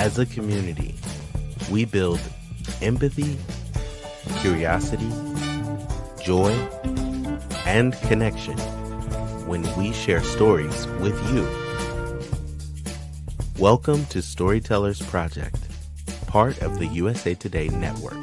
As a community, we build empathy, curiosity, joy, and connection when we share stories with you. Welcome to Storytellers Project, part of the USA Today Network.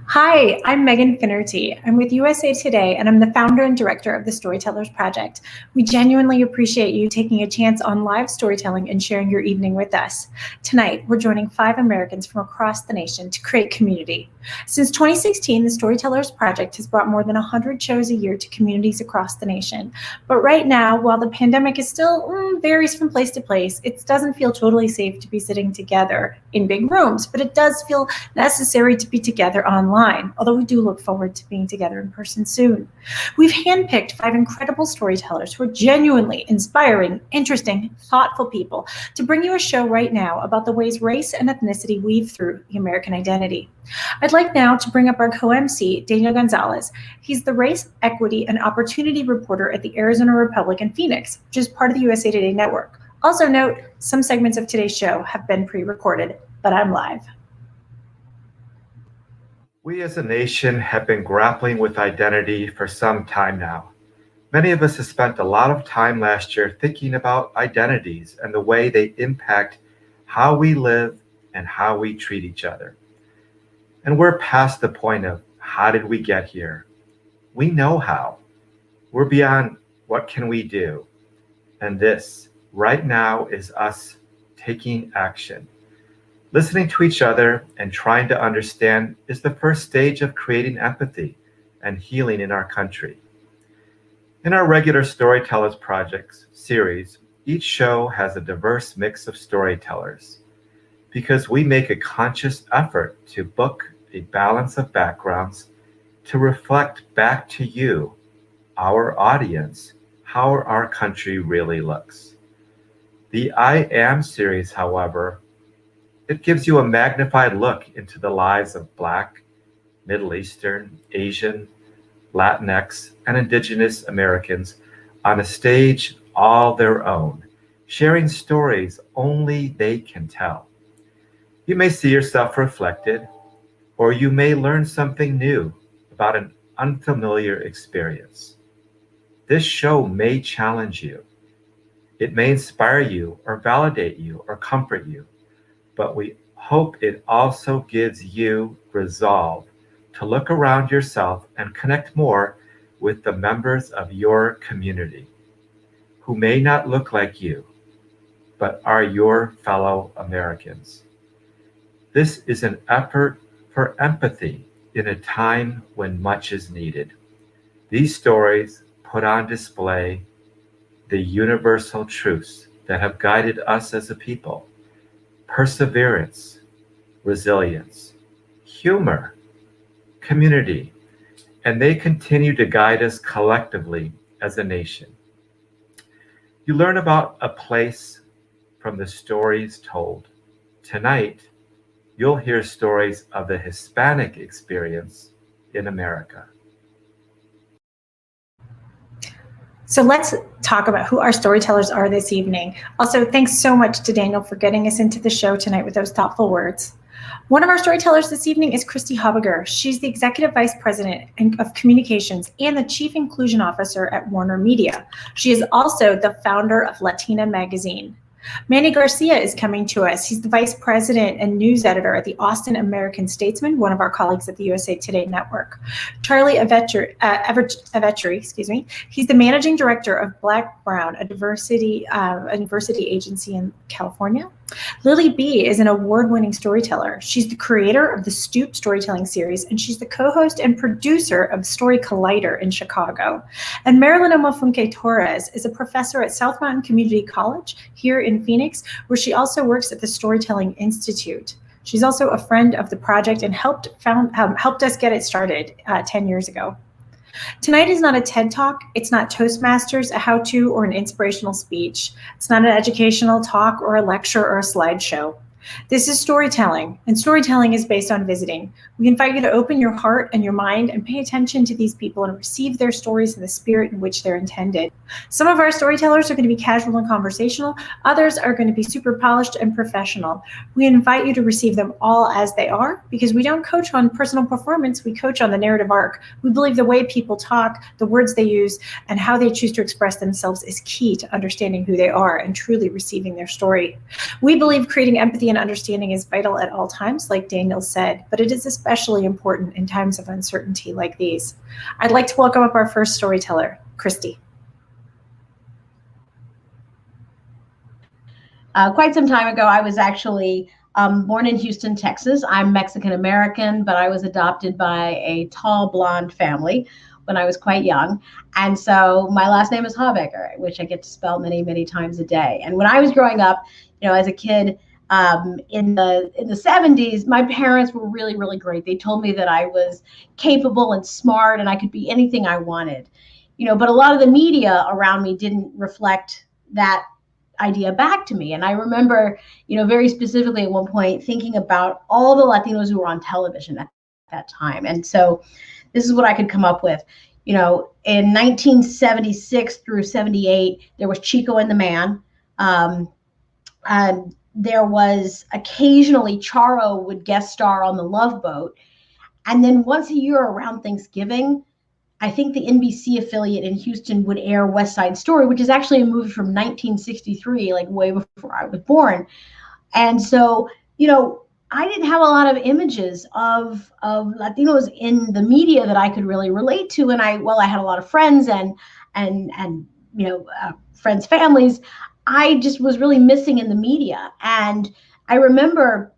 Hi, I'm Megan Finnerty. I'm with USA Today, and I'm the founder and director of the Storytellers Project. We genuinely appreciate you taking a chance on live storytelling and sharing your evening with us. Tonight, we're joining 5 Americans from across the nation to create community. Since 2016, the Storytellers Project has brought more than 100 shows a year to communities across the nation. But right now, while the pandemic is still varies from place to place, it doesn't feel totally safe to be sitting together in big rooms, but it does feel necessary to be together online. Although we do look forward to being together in person soon. We've handpicked 5 incredible storytellers who are genuinely inspiring, interesting, thoughtful people to bring you a show right now about the ways race and ethnicity weave through the American identity. I'd like now to bring up our co-MC, Daniel Gonzalez. He's the Race, Equity, and Opportunity Reporter at the Arizona Republic in Phoenix, which is part of the USA Today Network. Also note, some segments of today's show have been pre-recorded, but I'm live. We as a nation have been grappling with identity for some time now. Many of us have spent a lot of time last year thinking about identities and the way they impact how we live and how we treat each other. And we're past the point of how did we get here? We know how. We're beyond what can we do? And this right now is us taking action. Listening to each other and trying to understand is the first stage of creating empathy and healing in our country. In our regular Storytellers Project series, each show has a diverse mix of storytellers because we make a conscious effort to book a balance of backgrounds to reflect back to you, our audience, how our country really looks. The I Am series, however, it gives you a magnified look into the lives of Black, Middle Eastern, Asian, Latinx, and Indigenous Americans on a stage all their own, sharing stories only they can tell. You may see yourself reflected, or you may learn something new about an unfamiliar experience. This show may challenge you. It may inspire you, or validate you, or comfort you. But we hope it also gives you resolve to look around yourself and connect more with the members of your community who may not look like you, but are your fellow Americans. This is an effort for empathy in a time when much is needed. These stories put on display the universal truths that have guided us as a people. Perseverance, resilience, humor, community, and they continue to guide us collectively as a nation. You learn about a place from the stories told. Tonight, you'll hear stories of the Hispanic experience in America. So let's talk about who our storytellers are this evening. Also, thanks so much to Daniel for getting us into the show tonight with those thoughtful words. One of our storytellers this evening is CHRISTY HAUBEGGER. She's the Executive Vice President of Communications and the Chief Inclusion Officer at Warner Media. She is also the founder of Latina Magazine. MANNY GARCIA is coming to us. He's the Vice President and News Editor at the Austin American-Statesman, one of our colleagues at the USA Today Network. Charlie Everetry, he's the Managing Director of Black Brown, a diversity agency in California. Lily B is an award-winning storyteller. She's the creator of the Stoop storytelling series, and she's the co-host and producer of Story Collider in Chicago. And MARILYN TORRES is a professor at South Mountain Community College here in Phoenix, where she also works at the Storytelling Institute. She's also a friend of the project and helped us get it started 10 years ago. Tonight is not a TED Talk, it's not Toastmasters, a how-to, or an inspirational speech. It's not an educational talk or a lecture or a slideshow. This is storytelling, and storytelling is based on visiting. We invite you to open your heart and your mind and pay attention to these people and receive their stories in the spirit in which they're intended. Some of our storytellers are going to be casual and conversational. Others are going to be super polished and professional. We invite you to receive them all as they are, because we don't coach on personal performance, we coach on the narrative arc. We believe the way people talk, the words they use, and how they choose to express themselves is key to understanding who they are and truly receiving their story. We believe creating empathy and understanding is vital at all times, like Daniel said, but it is especially important in times of uncertainty like these. I'd like to welcome up our first storyteller, CHRISTY. Quite some time ago, I was actually born in Houston, Texas. I'm Mexican American, but I was adopted by a tall blonde family when I was quite young. And so my last name is HAUBEGGER, which I get to spell many, many times a day. And when I was growing up, as a kid, in the 70s, my parents were really, really great. They told me that I was capable and smart and I could be anything I wanted, but a lot of the media around me didn't reflect that idea back to me. And I remember, very specifically at one point thinking about all the Latinos who were on television at that time. And so this is what I could come up with. In 1976 through 78, there was Chico and the Man. And there was occasionally Charo would guest star on The Love Boat. And then once a year around Thanksgiving, I think the NBC affiliate in Houston would air West Side Story, which is actually a movie from 1963, like way before I was born. And so, I didn't have a lot of images of Latinos in the media that I could really relate to. And I had a lot of friends and friends' families. I just was really missing in the media. And I remember,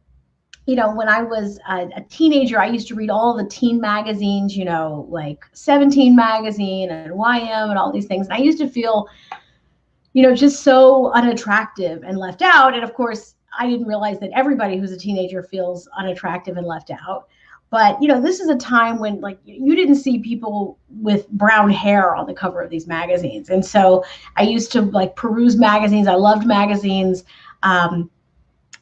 when I was a teenager, I used to read all the teen magazines, like 17 magazine and YM and all these things. And I used to feel, just so unattractive and left out. And of course, I didn't realize that everybody who's a teenager feels unattractive and left out. But, this is a time when you didn't see people with brown hair on the cover of these magazines. And so I used to peruse magazines. I loved magazines. And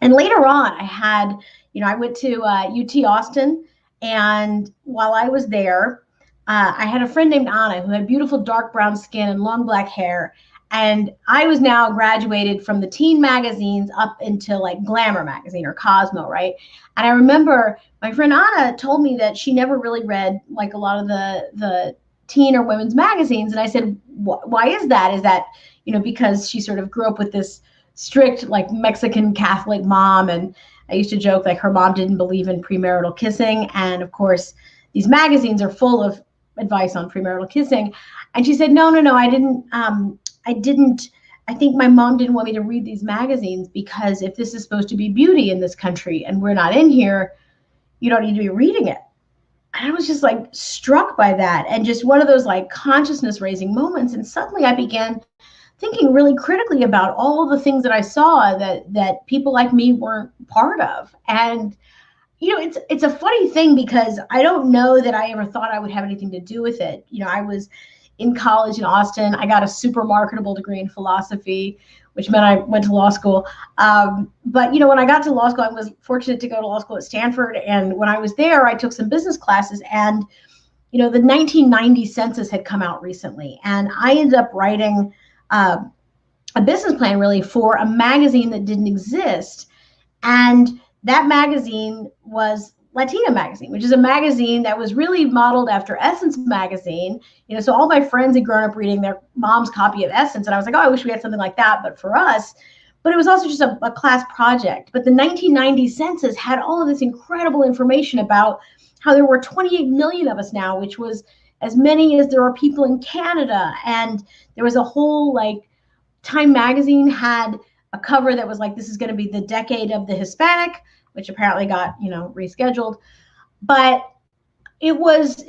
later on, I went to UT Austin. And while I was there, I had a friend named Anna who had beautiful dark brown skin and long black hair. And I was now graduated from the teen magazines up into Glamour magazine or Cosmo, right? And I remember my friend Anna told me that she never really read a lot of the teen or women's magazines. And I said, why is that? Is that, because she sort of grew up with this strict Mexican Catholic mom. And I used to joke her mom didn't believe in premarital kissing. And of course, these magazines are full of advice on premarital kissing. And she said, no, I think my mom didn't want me to read these magazines because if this is supposed to be beauty in this country and we're not in here, you don't need to be reading it. And I was just struck by that and just one of those consciousness raising moments. And suddenly I began thinking really critically about all the things that I saw that people like me weren't part of. And, it's a funny thing because I don't know that I ever thought I would have anything to do with it. I was in college in Austin. I got a super marketable degree in philosophy, which meant I went to law school. But, when I got to law school, I was fortunate to go to law school at Stanford. And when I was there, I took some business classes. And, the 1990 census had come out recently. And I ended up writing a business plan really for a magazine that didn't exist. And that magazine was Latina Magazine, which is a magazine that was really modeled after Essence Magazine. So all my friends had grown up reading their mom's copy of Essence. And I was like, oh, I wish we had something like that, but for us. But it was also just a class project. But the 1990 census had all of this incredible information about how there were 28 million of us now, which was as many as there are people in Canada. And there was a whole Time Magazine had a cover that was this is going to be the decade of the Hispanic, which apparently got, rescheduled. But it was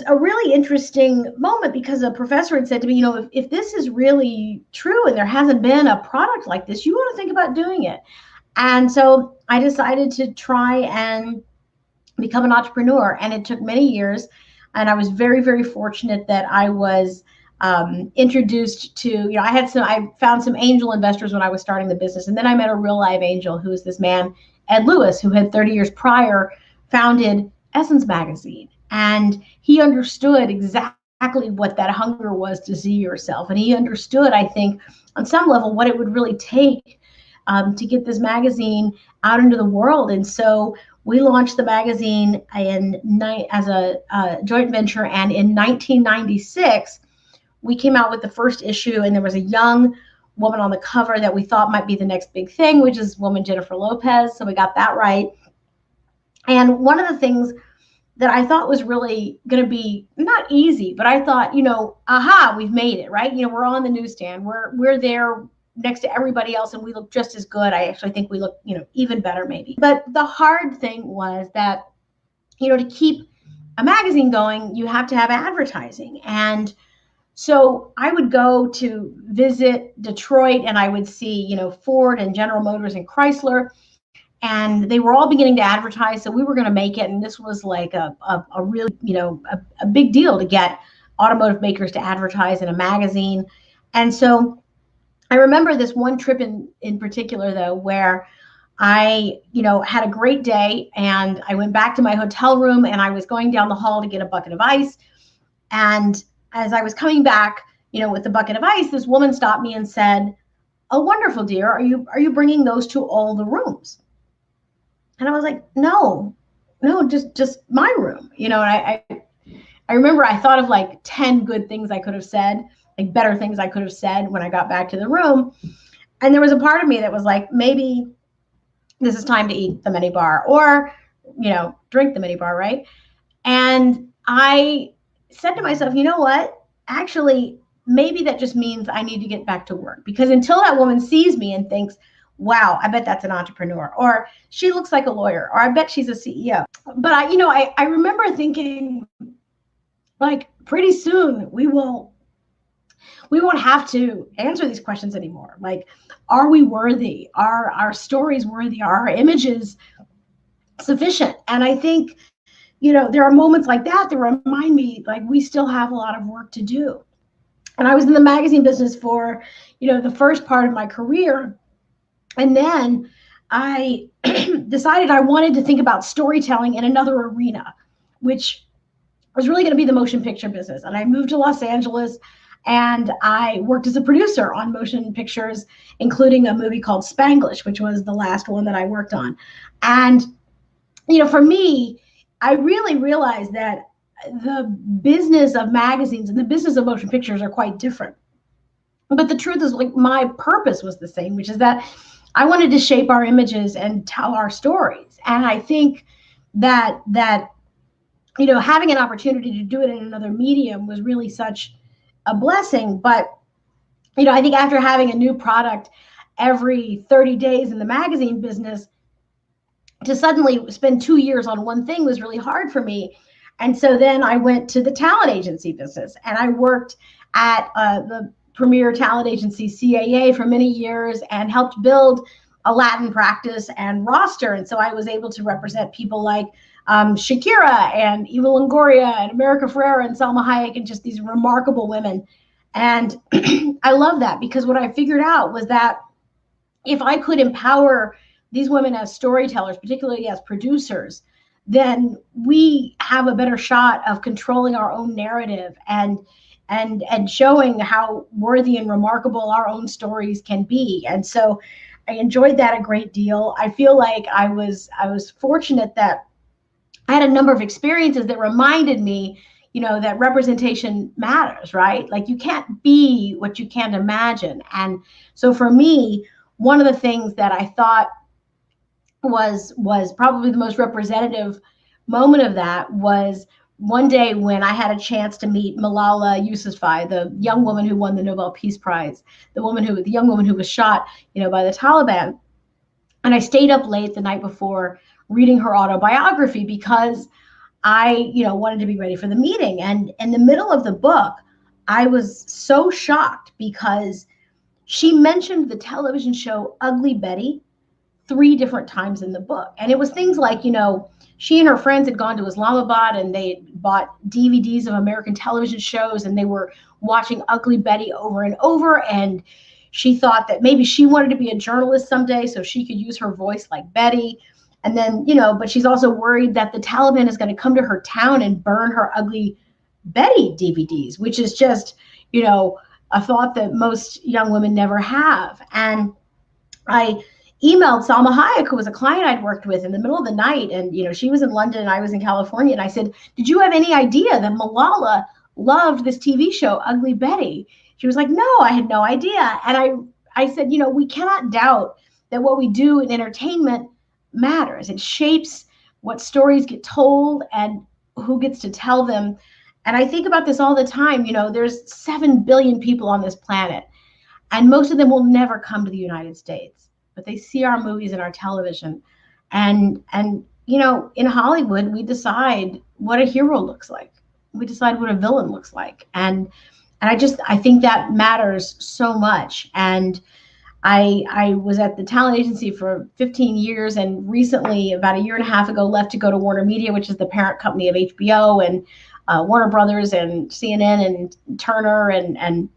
a really interesting moment because a professor had said to me, if this is really true and there hasn't been a product like this, you want to think about doing it. And so I decided to try and become an entrepreneur. And it took many years. And I was very, very fortunate that I was introduced to, I found some angel investors when I was starting the business. And then I met a real live angel who is this man Ed Lewis, who had 30 years prior founded Essence magazine. And he understood exactly what that hunger was to see yourself. And he understood, I think, on some level, what it would really take to get this magazine out into the world. And so we launched the magazine as a joint venture. And in 1996, we came out with the first issue, and there was a young woman on the cover that we thought might be the next big thing, which is woman Jennifer Lopez. So we got that right. And one of the things that I thought was really going to be not easy, but I thought, aha, we've made it, right? We're on the newsstand. We're there next to everybody else, and we look just as good. I actually think we look, even better maybe. But the hard thing was that, to keep a magazine going, you have to have advertising. And so I would go to visit Detroit, and I would see, Ford and General Motors and Chrysler, and they were all beginning to advertise. So we were going to make it. And this was like a really, a big deal to get automotive makers to advertise in a magazine. And so I remember this one trip in particular, though, where I, had a great day, and I went back to my hotel room, and I was going down the hall to get a bucket of ice. And as I was coming back, with the bucket of ice, this woman stopped me and said, "Oh, wonderful, dear. Are you bringing those to all the rooms?" And I was like, no, just my room. And I remember I thought of like 10 good things I could have said, like better things I could have said when I got back to the room. And there was a part of me that was like, maybe this is time to eat the mini bar, or, drink the mini bar, right? And I said to myself, you know what? Actually, maybe that just means I need to get back to work, because until that woman sees me and thinks, wow, I bet that's an entrepreneur, or she looks like a lawyer, or I bet she's a CEO. But I remember thinking, like, pretty soon we won't have to answer these questions anymore. Like, are we worthy? Are our stories worthy? Are our images sufficient? And I think, there are moments like that that remind me, like, we still have a lot of work to do. And I was in the magazine business for, the first part of my career. And then I decided I wanted to think about storytelling in another arena, which was really going to be the motion picture business. And I moved to Los Angeles, and I worked as a producer on motion pictures, including a movie called Spanglish, which was the last one that I worked on. And, for me, I really realized that the business of magazines and the business of motion pictures are quite different. But the truth is, like, my purpose was the same, which is that I wanted to shape our images and tell our stories. And I think that having an opportunity to do it in another medium was really such a blessing. But, I think after having a new product every 30 days in the magazine business, to suddenly spend 2 years on one thing was really hard for me. And so then I went to the talent agency business, and I worked at the premier talent agency CAA for many years, and helped build a Latin practice and roster. And so I was able to represent people like Shakira and Eva Longoria and America Ferrera and Salma Hayek, and just these remarkable women. And I love that, because what I figured out was that if I could empower these women as storytellers, particularly as producers, then we have a better shot of controlling our own narrative and showing how worthy and remarkable our own stories can be. And so I enjoyed that a great deal. I feel like I was fortunate that I had a number of experiences that reminded me, that representation matters, right? Like, you can't be what you can't imagine. And so for me, one of the things that I thought was probably the most representative moment of that was one day when I had a chance to meet Malala Yousafzai, the young woman who won the Nobel Peace Prize, the young woman who was shot, by the Taliban. And I stayed up late the night before reading her autobiography, because I, wanted to be ready for the meeting. And in the middle of the book, I was so shocked, because she mentioned the television show Ugly Betty 3 different times in the book. And it was things like, she and her friends had gone to Islamabad, and they bought DVDs of American television shows, and they were watching Ugly Betty over and over. And she thought that maybe she wanted to be a journalist someday so she could use her voice like Betty. And then, you know, but she's also worried that the Taliban is going to come to her town and burn her Ugly Betty DVDs, which is just, you know, a thought that most young women never have. And I emailed Salma Hayek, who was a client I'd worked with, in the middle of the night. And, you know, she was in London and I was in California. And I said, did you have any idea that Malala loved this TV show, Ugly Betty? She was like, no, I had no idea. And I said, you know, we cannot doubt that what we do in entertainment matters. It shapes what stories get told and who gets to tell them. And I think about this all the time. You know, there's 7 billion people on this planet, and most of them will never come to the United States, but they see our movies and our television. And you know, in Hollywood, we decide what a hero looks like. We decide what a villain looks like. And I think that matters so much. And I was at the talent agency for 15 years, and recently, about a year and a half ago, left to go to Warner Media, which is the parent company of HBO and Warner Brothers and CNN and Turner and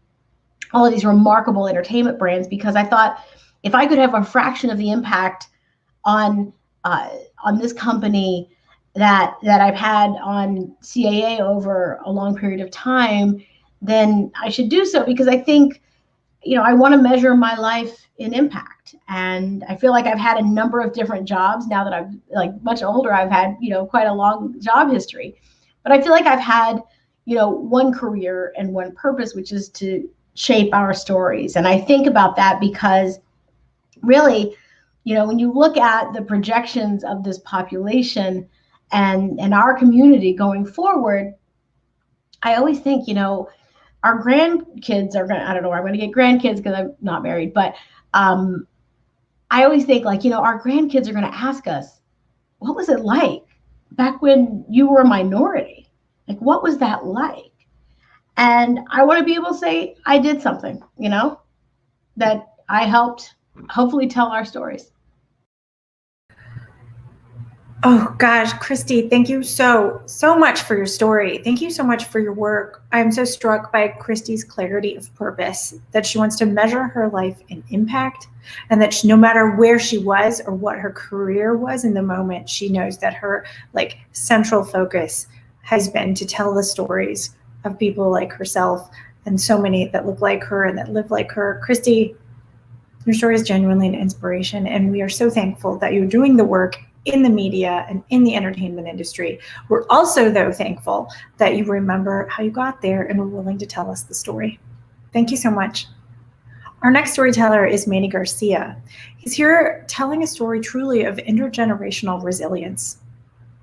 all of these remarkable entertainment brands, because I thought if I could have a fraction of the impact on this company that I've had on CAA over a long period of time, then I should do so, because I think, you know, I want to measure my life in impact. And I feel like I've had a number of different jobs now that I'm like much older. I've had, you know, quite a long job history, but I feel like I've had, you know, one career and one purpose, which is to shape our stories. And I think about that because really, you know, when you look at the projections of this population and our community going forward, I always think, you know, our grandkids are going to, I don't know, I'm going to get grandkids because I'm not married, but I always think, like, you know, our grandkids are going to ask us, what was it like back when you were a minority? Like, what was that like? And I want to be able to say I did something, you know, that I helped hopefully tell our stories. Oh gosh, Christy, thank you so much for your story. Thank you so much for your work. I'm so struck by Christy's clarity of purpose, that she wants to measure her life in impact, and that no matter where she was or what her career was in the moment, she knows that her like central focus has been to tell the stories of people like herself and so many that look like her and that live like her. Christy, your story is genuinely an inspiration, and we are so thankful that you're doing the work in the media and in the entertainment industry. We're also, though, thankful that you remember how you got there and were willing to tell us the story. Thank you so much. Our next storyteller is MANNY GARCIA. He's here telling a story truly of intergenerational resilience.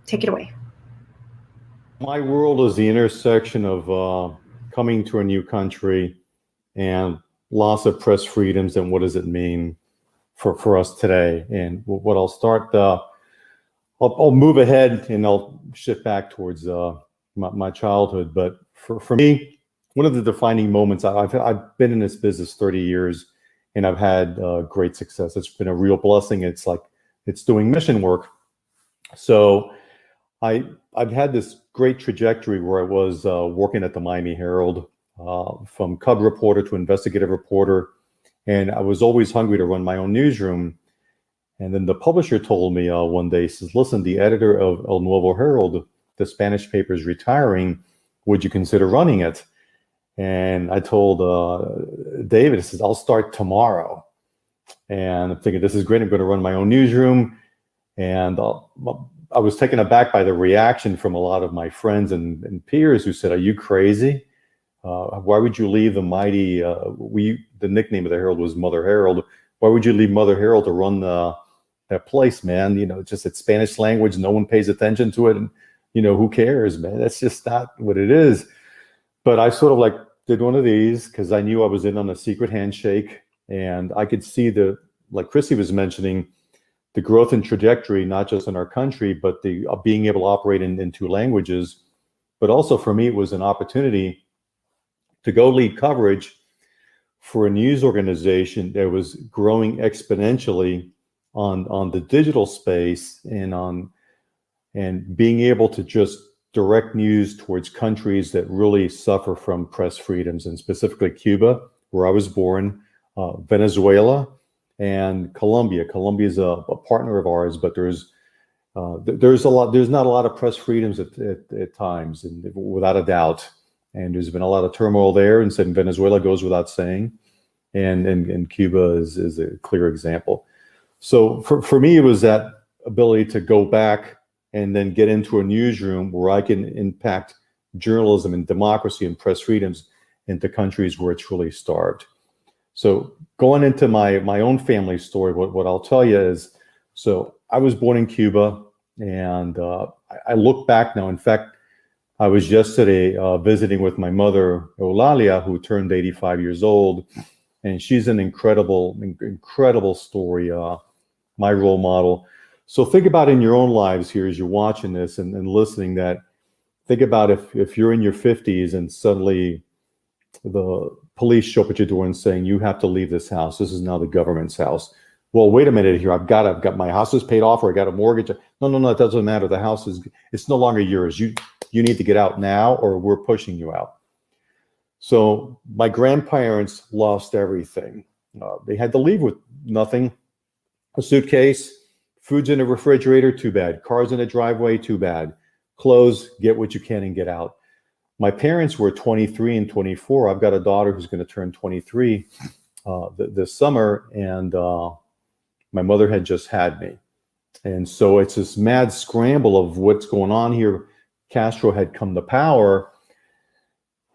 Take it away. My world is the intersection of coming to a new country and loss of press freedoms, and what does it mean for us today. And what I'll start, I'll move ahead and I'll shift back towards my childhood. But for me, one of the defining moments, I've been in this business 30 years and I've had great success. It's been a real blessing. It's like, it's doing mission work. So I've had this great trajectory where I was working at the Miami Herald, from cub reporter to investigative reporter. And I was always hungry to run my own newsroom. And then the publisher told me one day, he says, listen, the editor of El Nuevo Herald, the Spanish paper, is retiring. Would you consider running it? And I told David, I says, I'll start tomorrow. And I'm thinking, this is great. I'm going to run my own newsroom. And I was taken aback by the reaction from a lot of my friends and peers who said, are you crazy? Why would you leave the mighty, the nickname of the Herald was Mother Herald. Why would you leave Mother Herald to run that place, man? You know, just it's Spanish language. No one pays attention to it. And, you know, who cares, man? That's just not what it is. But I sort of like did one of these because I knew I was in on a secret handshake, and I could see like Christy was mentioning, the growth and trajectory, not just in our country, but the being able to operate in 2 languages. But also for me, it was an opportunity to go lead coverage for a news organization that was growing exponentially on the digital space and being able to just direct news towards countries that really suffer from press freedoms, and specifically Cuba, where I was born, Venezuela, and Colombia. Colombia is a partner of ours, but there's There's not a lot of press freedoms at times, and without a doubt. And there's been a lot of turmoil there, and said Venezuela goes without saying, and Cuba is a clear example. So for me, it was that ability to go back and then get into a newsroom where I can impact journalism and democracy and press freedoms into countries where it's really starved. So going into my own family story, what I'll tell you is, so I was born in Cuba, and I look back now. In fact, I was yesterday visiting with my mother, Eulalia, who turned 85 years old, and she's an incredible story, my role model. So think about in your own lives here as you're watching this and listening, that think about if you're in your 50s and suddenly the police show up at your door and saying, you have to leave this house. This is now the government's house. Well, wait a minute here. I've got my house is paid off, or I got a mortgage. No, it doesn't matter. The house it's no longer yours. You need to get out now, or we're pushing you out. So my grandparents lost everything. They had to leave with nothing. A suitcase, food's in the refrigerator, too bad. Cars in the driveway, too bad. Clothes, get what you can and get out. My parents were 23 and 24. I've got a daughter who's going to turn 23 this summer, and my mother had just had me. And so it's this mad scramble of what's going on here. Castro had come to power,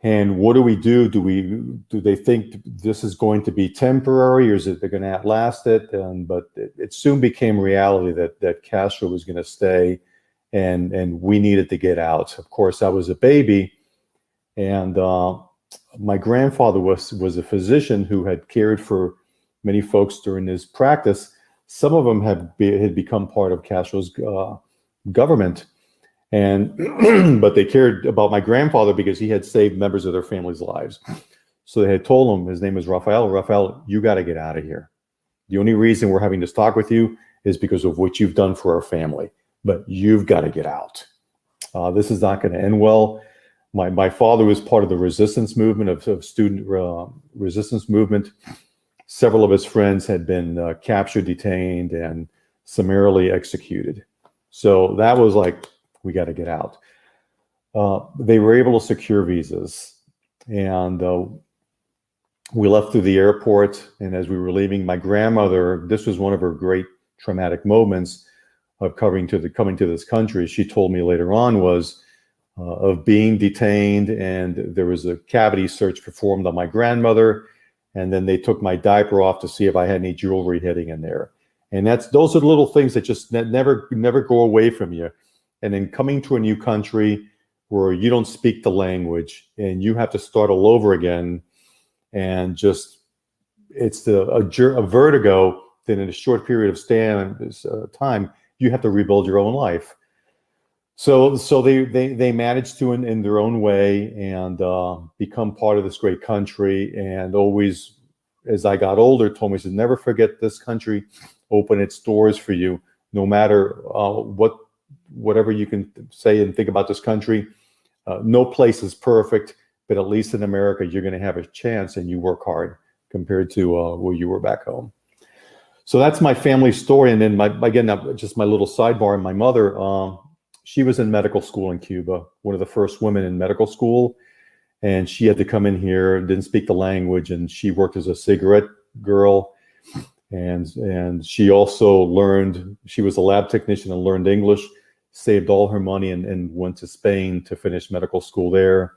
and what do we do? Do they think this is going to be temporary, or is it they're going to outlast it? But it soon became reality that Castro was going to stay, and we needed to get out. Of course, I was a baby, and my grandfather was a physician who had cared for many folks during his practice. Some of them had become part of Castro's government, and but they cared about my grandfather because he had saved members of their family's lives. So they had told him, his name is Rafael, you got to get out of here. The only reason we're having this talk with you is because of what you've done for our family, but you've got to get out. This is not going to end well. My father was part of the resistance movement, of student resistance movement. Several of his friends had been captured, detained, and summarily executed. So that was like, we got to get out. They were able to secure visas, and we left through the airport. And as we were leaving, my grandmother, this was one of her great traumatic moments of coming to this country. She told me later on was of being detained, and there was a cavity search performed on my grandmother. And then they took my diaper off to see if I had any jewelry hidden in there. And those are the little things that just never go away from you. And then coming to a new country where you don't speak the language and you have to start all over again, and just it's a vertigo that in a short period of time you have to rebuild your own life. So they managed to, in their own way, and become part of this great country. And always, as I got older, told me, said, never forget this country, open its doors for you, no matter whatever you can say and think about this country. No place is perfect, but at least in America, you're going to have a chance, and you work hard compared to where you were back home. So that's my family story. And then just my little sidebar. And my mother, she was in medical school in Cuba, one of the first women in medical school. And she had to come in here, didn't speak the language, and she worked as a cigarette girl. And she also learned, she was a lab technician and learned English, saved all her money and went to Spain to finish medical school there,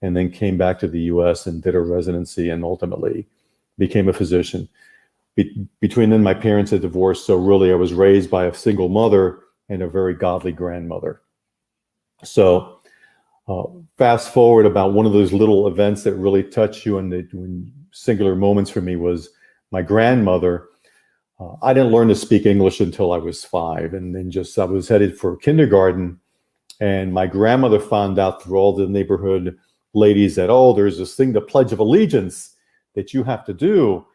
and then came back to the US and did her residency and ultimately became a physician. Between then, my parents had divorced. So really I was raised by a single mother and a very godly grandmother. So fast forward, about one of those little events that really touch you in singular moments for me was my grandmother. I didn't learn to speak English until I was 5. And then I was headed for kindergarten, and my grandmother found out through all the neighborhood ladies that, there's this thing, the Pledge of Allegiance, that you have to do.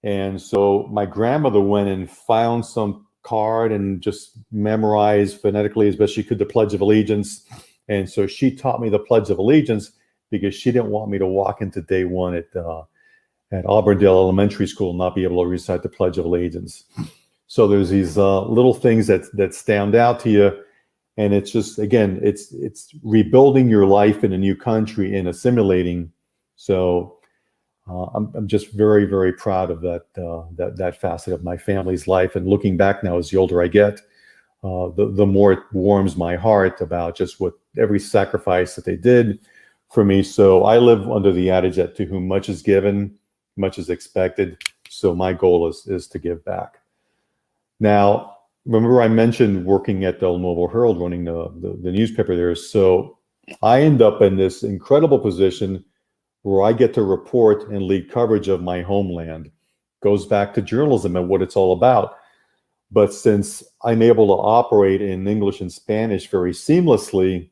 And so my grandmother went and found some card and just memorized phonetically as best she could the Pledge of Allegiance. And so she taught me the Pledge of Allegiance because she didn't want me to walk into day one at Auburndale Elementary School and not be able to recite the Pledge of Allegiance. So there's these little things that stand out to you, and it's just, again, it's rebuilding your life in a new country and assimilating. So I'm just very, very proud of that facet of my family's life. And looking back now, as the older I get, the more it warms my heart about just what every sacrifice that they did for me. So I live under the adage that to whom much is given, much is expected. So my goal is to give back. Now, remember I mentioned working at the El Nuevo Herald, running the newspaper there. So I end up in this incredible position where I get to report and lead coverage of my homeland. Goes back to journalism and what it's all about. But since I'm able to operate in English and Spanish very seamlessly,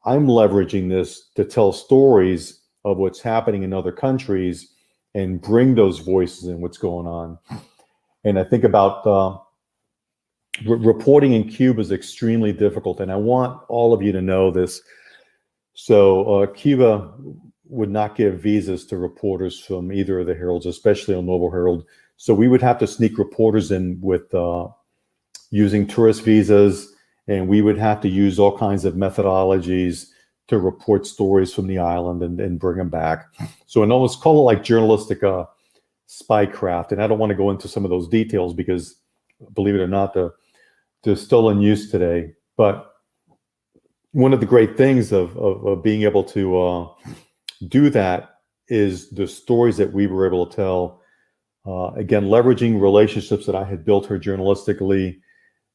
I'm leveraging this to tell stories of what's happening in other countries and bring those voices in what's going on. And I think about reporting in Cuba is extremely difficult, and I want all of you to know this. So Cuba would not give visas to reporters from either of the heralds, especially on Nuevo Herald. So we would have to sneak reporters in with using tourist visas, and we would have to use all kinds of methodologies to report stories from the island and bring them back. So and almost call it like journalistic spycraft. And I don't want to go into some of those details because, believe it or not, they're still in use today. But one of the great things of being able to do that is the stories that we were able to tell. Again, leveraging relationships that I had built here journalistically,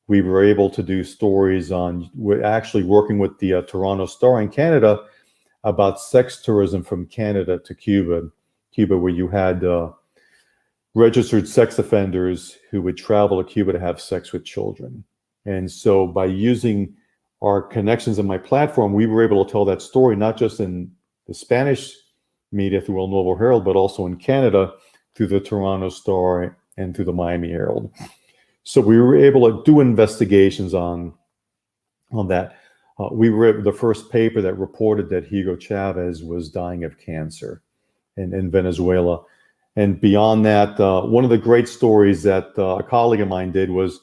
we were able to do stories on, we're actually working with the Toronto Star in Canada about sex tourism from Canada to Cuba, where you had registered sex offenders who would travel to Cuba to have sex with children. And so by using our connections in my platform, we were able to tell that story, not just in the Spanish media through El Nuevo Herald, but also in Canada through the Toronto Star and through the Miami Herald. So we were able to do investigations on that. We were the first paper that reported that Hugo Chavez was dying of cancer in Venezuela. And beyond that, one of the great stories that a colleague of mine did was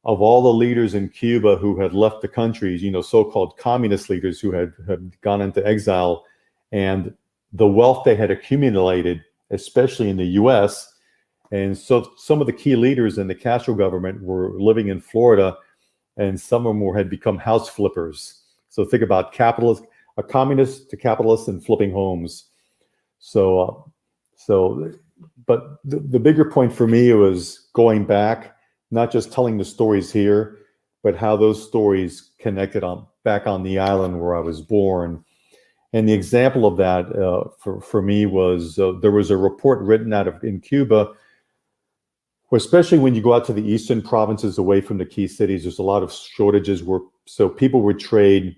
of all the leaders in Cuba who had left the country, so-called communist leaders who had gone into exile, and the wealth they had accumulated, especially in the US. And so some of the key leaders in the Castro government were living in Florida, and some of them had become house flippers. So think about a communist to capitalist and flipping homes. But the bigger point for me was going back, not just telling the stories here, but how those stories connected back on the island where I was born. And the example of that for me was there was a report written in Cuba, especially when you go out to the eastern provinces away from the key cities, there's a lot of shortages so people would trade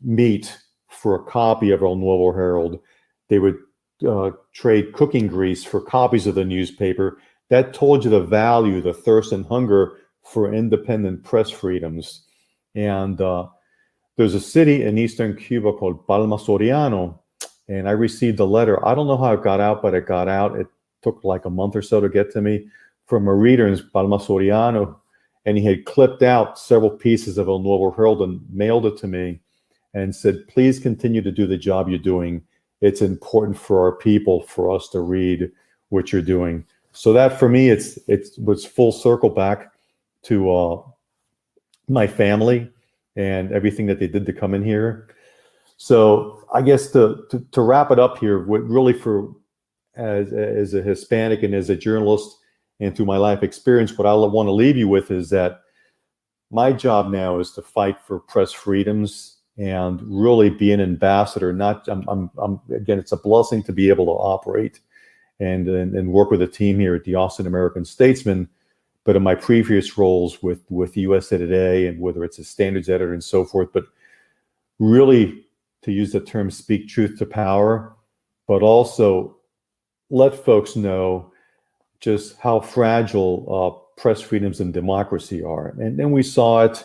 meat for a copy of El Nuevo Herald. They would trade cooking grease for copies of the newspaper. That told you the value, the thirst and hunger for independent press freedoms. And there's a city in eastern Cuba called Palma Soriano, and I received a letter. I don't know how it got out, but it got out. It took like a month or so to get to me, from a reader in Palma Soriano, and he had clipped out several pieces of El Nuevo Herald and mailed it to me and said, please continue to do the job you're doing. It's important for our people, for us to read what you're doing. So that for me, it was full circle back to my family and everything that they did to come in here. So I guess to wrap it up here, what really as a Hispanic and as a journalist and through my life experience, what I want to leave you with is that my job now is to fight for press freedoms and really be an ambassador. Again, it's a blessing to be able to operate and work with a team here at the Austin American Statesman. But in my previous roles with USA Today, and whether it's a standards editor and so forth, but really, to use the term, speak truth to power, but also let folks know just how fragile press freedoms and democracy are. And then we saw it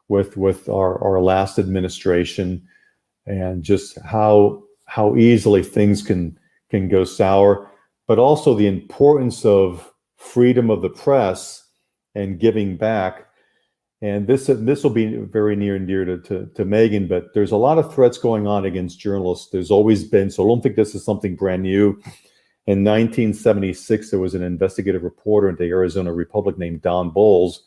with our last administration, and just how easily things can go sour, but also the importance of freedom of the press and giving back. And this will be very near and dear to Megan, but there's a lot of threats going on against journalists. There's always been, so I don't think this is something brand new. In 1976, there was an investigative reporter in the Arizona Republic named Don Bowles,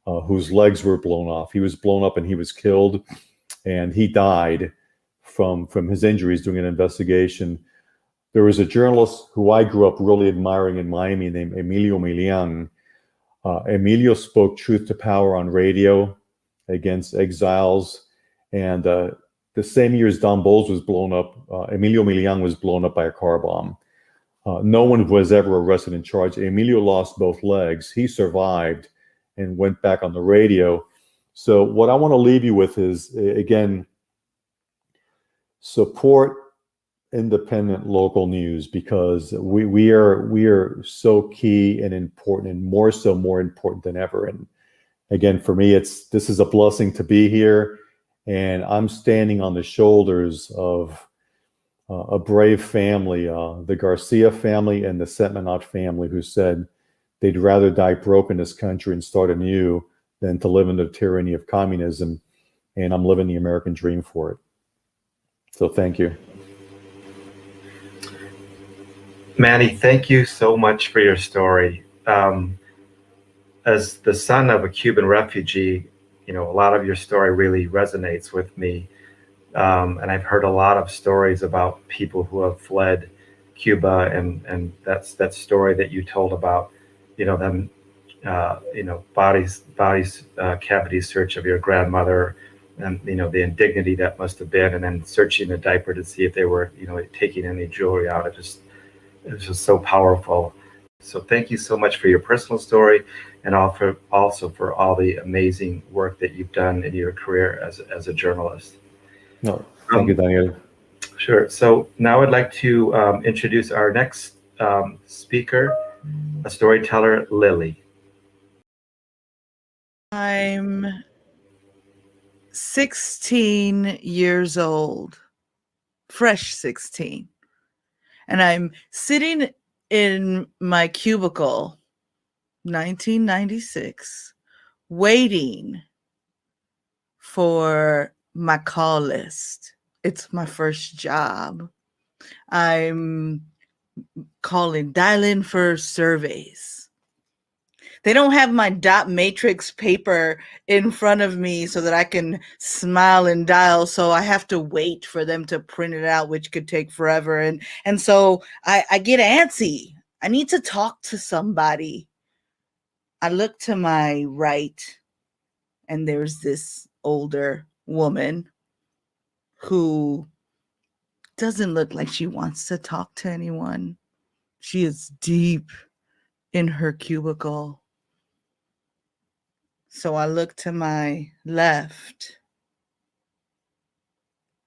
whose legs were blown off. He was blown up and he was killed, and he died from his injuries doing an investigation. There was a journalist who I grew up really admiring in Miami named Emilio Milian. Emilio spoke truth to power on radio against exiles. And the same year as Don Bowles was blown up, Emilio Milian was blown up by a car bomb. No one was ever arrested and charged. Emilio lost both legs. He survived and went back on the radio. So what I want to leave you with is, again, support independent local news, because we are so key and important, and more important than ever. And again, for me, this is a blessing to be here, and I'm standing on the shoulders of a brave family, the Garcia family and the Setmanat family, who said they'd rather die broke in this country and start anew than to live in the tyranny of communism. And I'm living the American dream for it. So thank you. Manny, thank you so much for your story. As the son of a Cuban refugee, a lot of your story really resonates with me. And I've heard a lot of stories about people who have fled Cuba, and that story that you told about, them, bodies cavity search of your grandmother, and the indignity that must have been, and then searching the diaper to see if they were, taking any jewelry out. It was just so powerful. So thank you so much for your personal story, and also for all the amazing work that you've done in your career as a journalist. No, thank you, Daniel. Sure. So now I'd like to introduce our next speaker, a storyteller, Lily. I'm 16 years old, fresh 16. And I'm sitting in my cubicle, 1996, waiting for my call list. It's my first job. I'm dialing for surveys. They don't have my dot matrix paper in front of me so that I can smile and dial. So I have to wait for them to print it out, which could take forever. And so I get antsy. I need to talk to somebody. I look to my right, and there's this older woman who doesn't look like she wants to talk to anyone. She is deep in her cubicle. So I look to my left,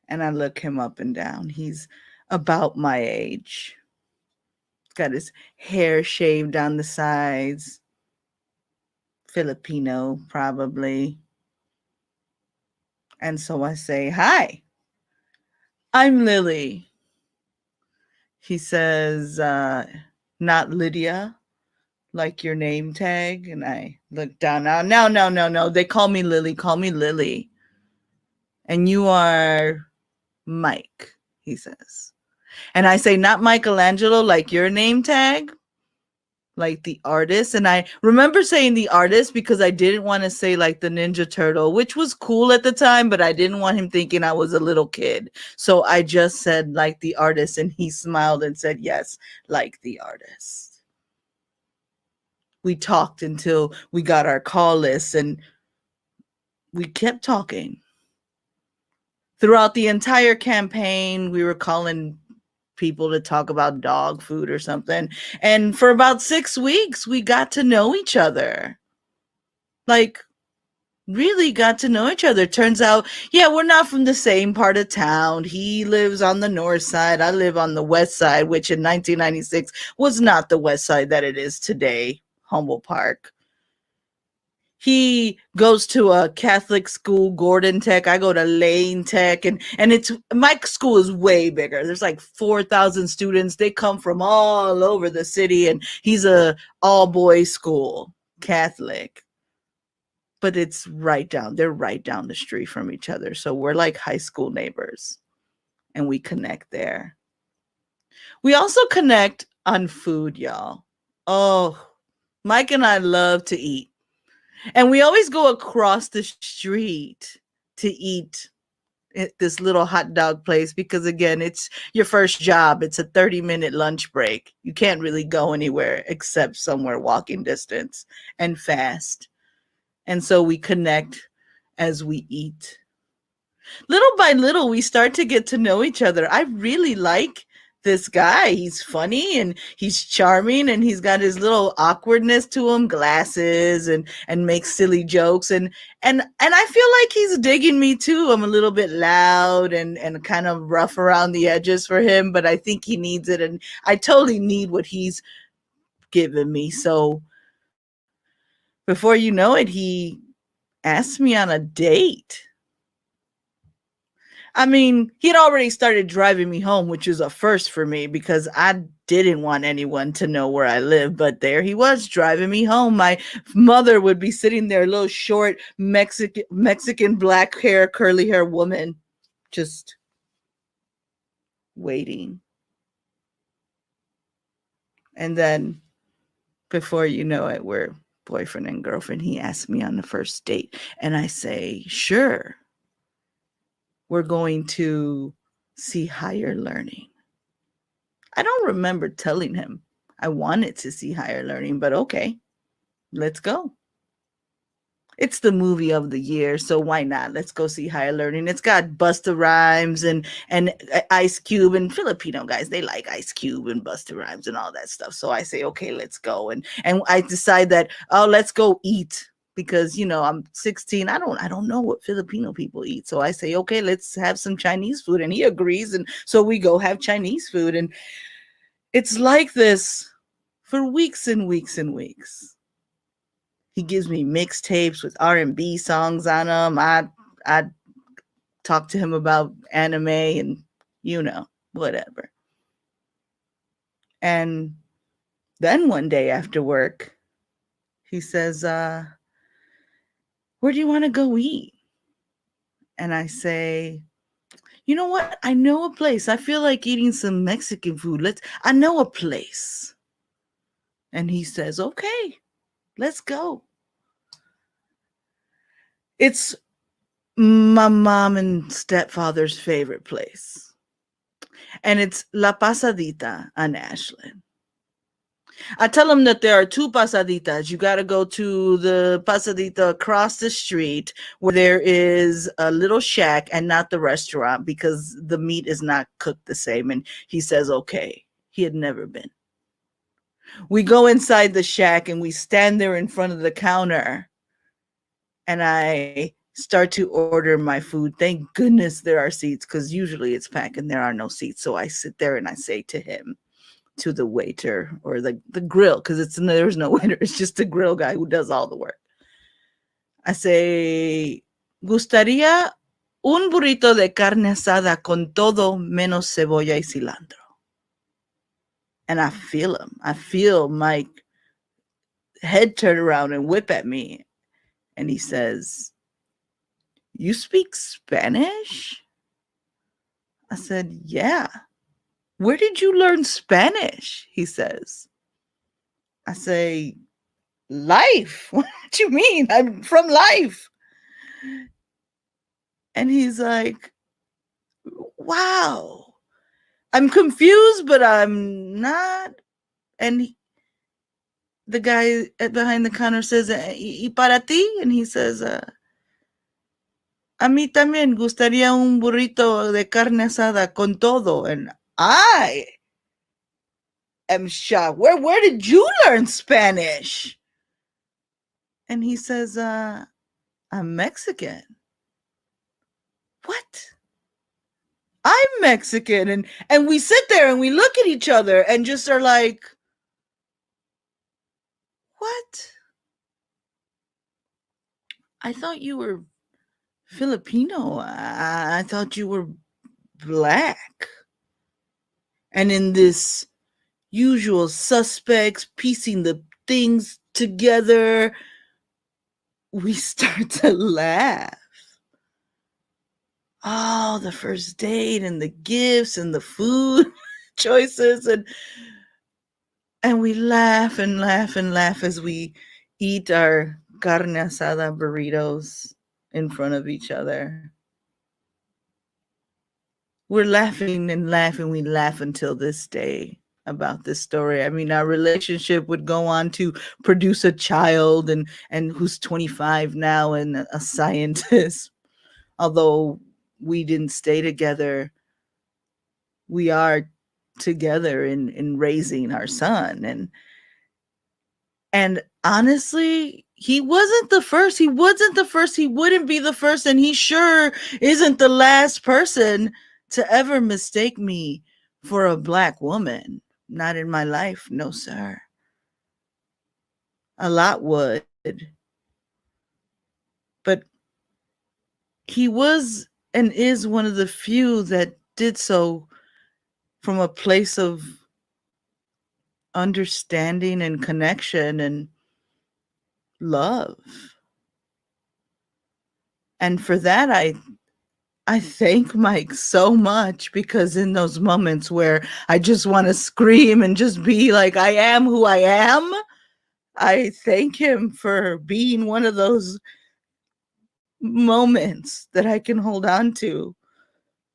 and I look him up and down. He's about my age. Got his hair shaved down the sides. Filipino, probably. And so I say, "Hi, I'm Lily." He says, "Not Lydia, like your name tag." And I look down. No. They call me Lily. Call me Lily. And you are Mike, he says. And I say, "Not Michelangelo, like your name tag, like the artist." And I remember saying the artist because I didn't want to say like the Ninja Turtle, which was cool at the time, but I didn't want him thinking I was a little kid. So I just said like the artist, and he smiled and said, "Yes, like the artist." We talked until we got our call list, and we kept talking. Throughout the entire campaign, we were calling people to talk about dog food or something. And for about 6 weeks, we got to know each other. Like, really got to know each other. Turns out, yeah, we're not from the same part of town. He lives on the north side. I live on the west side, which in 1996 was not the west side that it is today, Humboldt Park. He goes to a Catholic school, Gordon Tech. I go to Lane Tech, and it's my school is way bigger. There's like 4,000 students. They come from all over the city, and he's a all boys school, Catholic. But it's they're right down the street from each other. So we're like high school neighbors, and we connect there. We also connect on food, y'all. Oh, Mike and I love to eat. And we always go across the street to eat at this little hot dog place because, again, it's your first job. It's a 30-minute lunch break. You can't really go anywhere except somewhere walking distance and fast. And so we connect as we eat. Little by little, we start to get to know each other. I really like this guy. He's funny and he's charming and he's got his little awkwardness to him, glasses, and makes silly jokes. And I feel like he's digging me too. I'm a little bit loud and kind of rough around the edges for him, but I think he needs it. And I totally need what he's given me. So before you know it, he asked me on a date. I mean, he'd already started driving me home, which is a first for me because I didn't want anyone to know where I live. But there he was driving me home. My mother would be sitting there, a little short Mexican black hair, curly hair woman, just waiting. And then before you know it, we're boyfriend and girlfriend. He asked me on the first date and I say, sure. We're going to see higher learning. I don't remember telling him I wanted to see higher learning, but okay, let's go. It's the movie of the year, so why not? Let's go see higher learning. It's got Busta Rhymes and Ice Cube, and Filipino guys, they like Ice Cube and Busta Rhymes and all that stuff. So I say, okay, let's go. And I decide that, oh, let's go eat. Because, you know, I'm 16. I don't know what Filipino people eat. So I say, okay, let's have some Chinese food. And he agrees. And so we go have Chinese food. And it's like this for weeks and weeks and weeks. He gives me mixtapes with R&B songs on them. I talk to him about anime and, you know, whatever. And then one day after work, he says, where do you want to go eat? And I say, you know what? I know a place. I feel like eating some Mexican food. I know a place. And he says, okay, let's go. It's my mom and stepfather's favorite place. And it's La Pasadita on Ashland. I tell them that there are two pasaditas. You got to go to the pasadita across the street where there is a little shack and not the restaurant because the meat is not cooked the same. And he says, okay, he had never been. We go inside the shack and we stand there in front of the counter and I start to order my food. Thank goodness there are seats because usually it's packed and there are no seats. So I sit there and I say to him, to the waiter or the grill, because there's no waiter, it's just the grill guy who does all the work. I say, gustaría un burrito de carne asada con todo menos cebolla y cilantro. And I feel him. I feel my head turn around and whip at me. And he says, you speak Spanish? I said, yeah. Where did you learn Spanish? He says. I say, life. What do you mean? I'm from life. And he's like, wow. I'm confused, but I'm not. And the guy behind the counter says, ¿y para ti? And he says, a mí también gustaría un burrito de carne asada con todo. And I am shocked. Where did you learn Spanish? And he says, I'm Mexican. What? I'm Mexican. And we sit there and we look at each other and just are like, what? I thought you were Filipino. I thought you were Black. And in this usual suspects, piecing the things together, we start to laugh. Oh, the first date and the gifts and the food choices, and we laugh and laugh and laugh as we eat our carne asada burritos in front of each other. We're laughing and laughing. We laugh until this day about this story. I mean, our relationship would go on to produce a child and who's 25 now and a scientist. Although we didn't stay together, we are together in raising our son. And honestly, he wasn't the first. He wasn't the first. He wouldn't be the first. And he sure isn't the last person to ever mistake me for a Black woman. Not in my life. No, sir. A lot would. But he was and is one of the few that did so from a place of understanding and connection and love. And for that, I thank Mike so much, because in those moments where I just want to scream and just be like, I am who I am, I thank him for being one of those moments that I can hold on to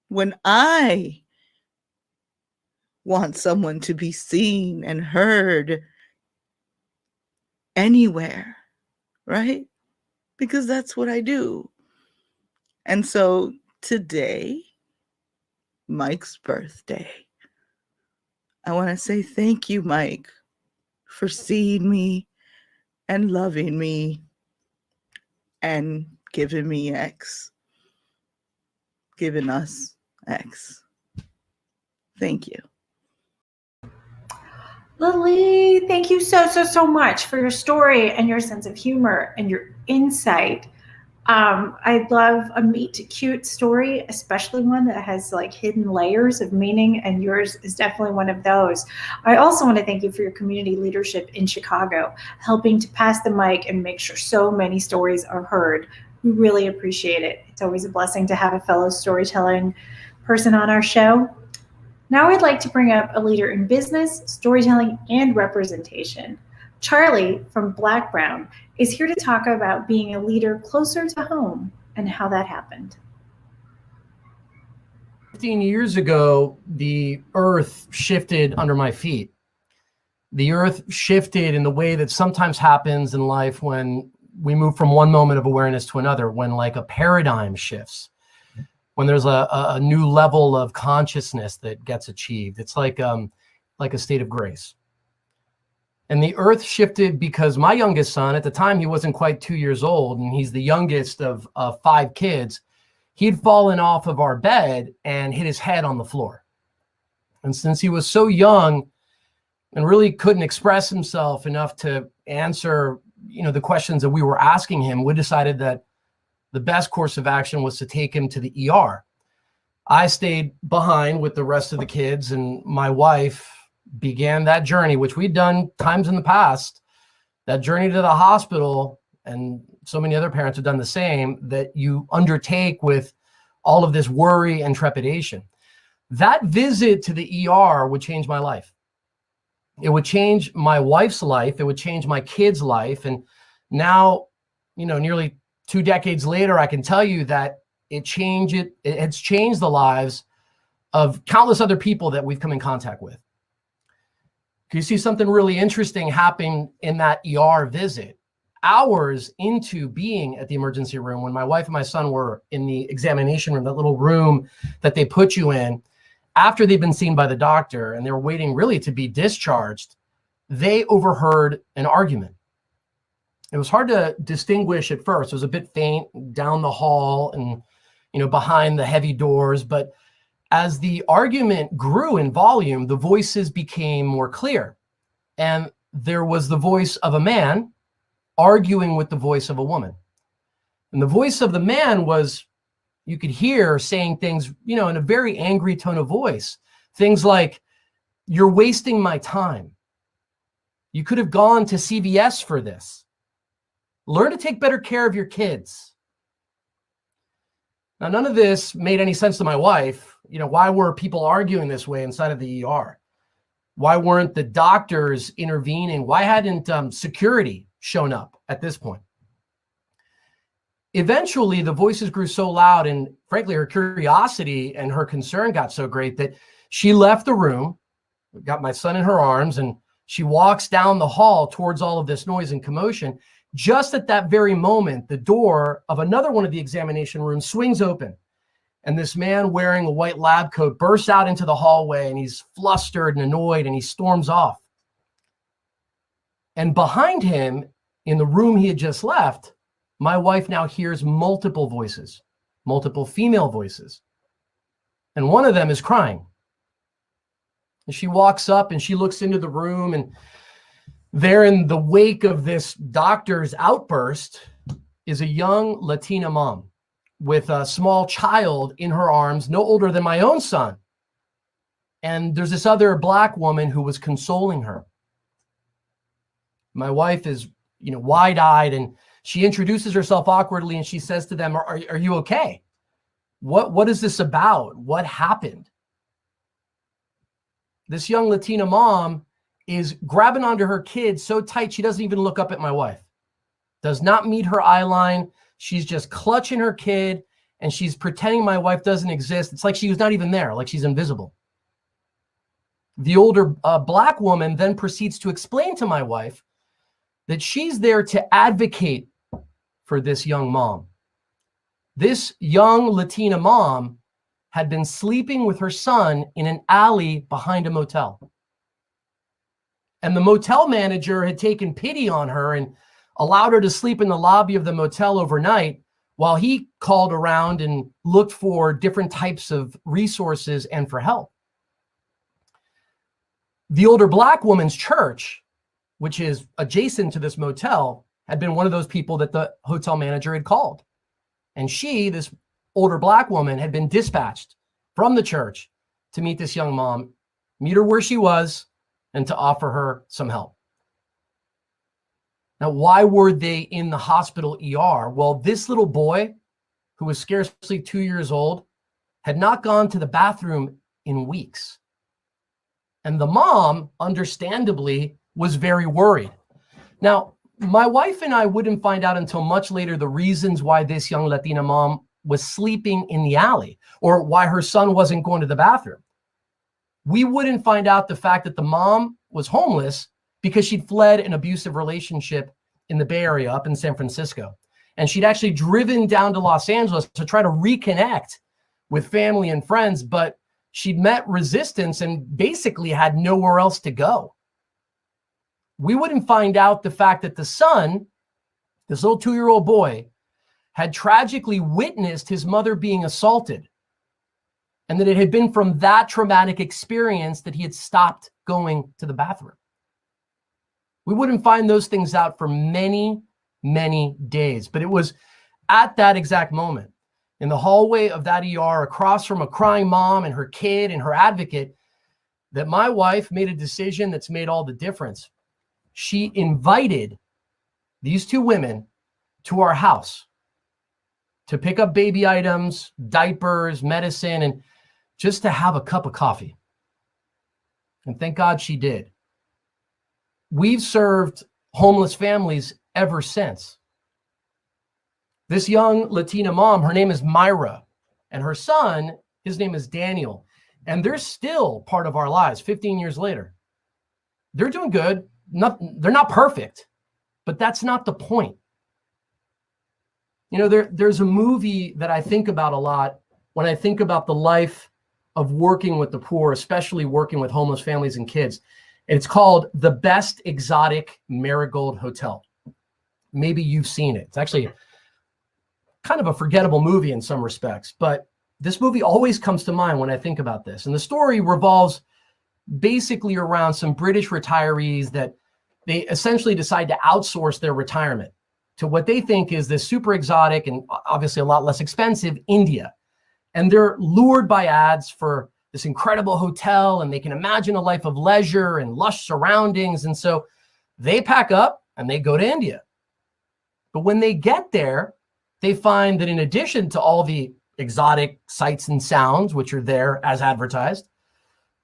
when I want someone to be seen and heard anywhere, right? Because that's what I do. And so today, Mike's birthday, I want to say thank you, Mike, for seeing me and loving me and giving me X, giving us X. Thank you. Lily, thank you so much for your story and your sense of humor and your insight. I love a meet cute story, especially one that has like hidden layers of meaning, and yours is definitely one of those. I also want to thank you for your community leadership in Chicago, helping to pass the mic and make sure so many stories are heard. We really appreciate it. It's always a blessing to have a fellow storytelling person on our show. Now I'd like to bring up a leader in business, storytelling, and representation. Charlie from Black Brown is here to talk about being a leader closer to home and how that happened. 15 years ago, the earth shifted under my feet. The earth shifted in the way that sometimes happens in life when we move from one moment of awareness to another, when like a paradigm shifts, when there's a new level of consciousness that gets achieved. It's like a state of grace. And the earth shifted because my youngest son, at the time, he wasn't quite 2 years old, and he's the youngest of 5 kids. He'd fallen off of our bed and hit his head on the floor. And since he was so young and really couldn't express himself enough to answer, the questions that we were asking him, we decided that the best course of action was to take him to the ER. I stayed behind with the rest of the kids, and my wife began that journey, which we'd done times in the past, that journey to the hospital, and so many other parents have done the same, that you undertake with all of this worry and trepidation. That visit to the ER would change my life. It would change my wife's life. It would change my kid's life. And now, nearly 2 decades later, I can tell you that it's changed the lives of countless other people that we've come in contact with. You see something really interesting happening in that ER visit. Hours into being at the emergency room, when my wife and my son were in the examination room, that little room that they put you in, after they've been seen by the doctor and they were waiting really to be discharged, they overheard an argument. It was hard to distinguish at first. It was a bit faint down the hall and, behind the heavy doors. But as the argument grew in volume, the voices became more clear. And there was the voice of a man arguing with the voice of a woman. And the voice of the man was, you could hear saying things, you know, in a very angry tone of voice. Things like, "You're wasting my time. You could have gone to CVS for this. Learn to take better care of your kids." Now, none of this made any sense to my wife. You know, why were people arguing this way inside of the ER? Why weren't the doctors intervening? Why hadn't security shown up at this point? Eventually, the voices grew so loud, and frankly, her curiosity and her concern got so great that she left the room, got my son in her arms, and she walks down the hall towards all of this noise and commotion. Just at that very moment, the door of another one of the examination rooms swings open, and this man wearing a white lab coat bursts out into the hallway, and he's flustered and annoyed, and he storms off. And behind him, in the room he had just left, my wife now hears multiple voices, multiple female voices. And one of them is crying. And she walks up and she looks into the room, and there in the wake of this doctor's outburst is a young Latina mom with a small child in her arms, no older than my own son. And there's this other Black woman who was consoling her. My wife is, you know, wide-eyed, and she introduces herself awkwardly, and she says to them, are you okay? What is this about? What happened? This young Latina mom is grabbing onto her kid so tight she doesn't even look up at my wife. Does not meet her eye line. She's just clutching her kid, and she's pretending my wife doesn't exist. It's like she was not even there, like she's invisible. The older Black woman then proceeds to explain to my wife that she's there to advocate for this young mom. This young Latina mom had been sleeping with her son in an alley behind a motel. And the motel manager had taken pity on her and allowed her to sleep in the lobby of the motel overnight while he called around and looked for different types of resources and for help. The older Black woman's church, which is adjacent to this motel, had been one of those people that the hotel manager had called. And she, this older Black woman, had been dispatched from the church to meet this young mom, meet her where she was, and to offer her some help. Now, why were they in the hospital ER? Well, this little boy, who was scarcely 2 years old, had not gone to the bathroom in weeks. And the mom, understandably, was very worried. Now, my wife and I wouldn't find out until much later the reasons why this young Latina mom was sleeping in the alley, or why her son wasn't going to the bathroom. We wouldn't find out the fact that the mom was homeless because she'd fled an abusive relationship in the Bay Area up in San Francisco. And she'd actually driven down to Los Angeles to try to reconnect with family and friends, but she'd met resistance and basically had nowhere else to go. We wouldn't find out the fact that the son, this little 2-year-old boy, had tragically witnessed his mother being assaulted, and that it had been from that traumatic experience that he had stopped going to the bathroom. We wouldn't find those things out for many, many days, but it was at that exact moment, in the hallway of that ER, across from a crying mom and her kid and her advocate, that my wife made a decision that's made all the difference. She invited these two women to our house to pick up baby items, diapers, medicine, and just to have a cup of coffee. And thank God she did. We've served homeless families ever since. This young Latina mom, her name is Myra, and her son, his name is Daniel. And they're still part of our lives 15 years later. They're doing good. They're not perfect, but that's not the point. You know, there's a movie that I think about a lot when I think about the life of working with the poor, especially working with homeless families and kids. It's called The Best Exotic Marigold Hotel. Maybe you've seen it. It's actually kind of a forgettable movie in some respects, but this movie always comes to mind when I think about this. And the story revolves basically around some British retirees that they essentially decide to outsource their retirement to what they think is this super exotic and obviously a lot less expensive India. And they're lured by ads for this incredible hotel, and they can imagine a life of leisure and lush surroundings. And so they pack up and they go to India. But when they get there, they find that in addition to all the exotic sights and sounds, which are there as advertised,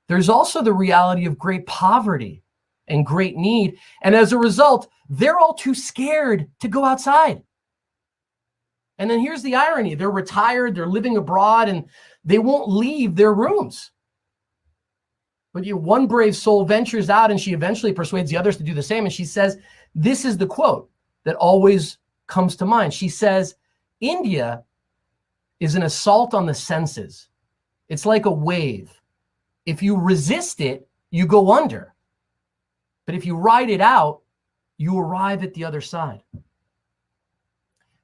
there's also the reality of great poverty and great need. And as a result, they're all too scared to go outside. And then here's the irony. They're retired, they're living abroad, and they won't leave their rooms. But one brave soul ventures out, and she eventually persuades the others to do the same. And she says, this is the quote that always comes to mind. She says, India is an assault on the senses. It's like a wave. If you resist it, you go under. But if you ride it out, you arrive at the other side.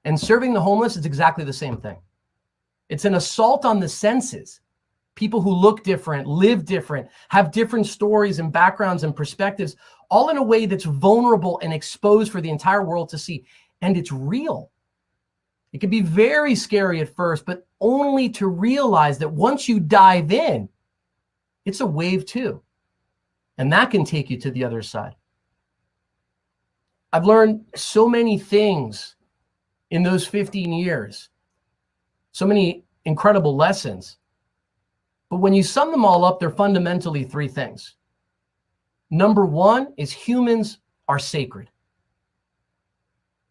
And serving the homeless is exactly the same thing. It's an assault on the senses. People who look different, live different, have different stories and backgrounds and perspectives, all in a way that's vulnerable and exposed for the entire world to see. And it's real. It can be very scary at first, but only to realize that once you dive in, it's a wave too. And that can take you to the other side. I've learned so many things in those 15 years, so many incredible lessons. But when you sum them all up, they're fundamentally three things. Number one is humans are sacred.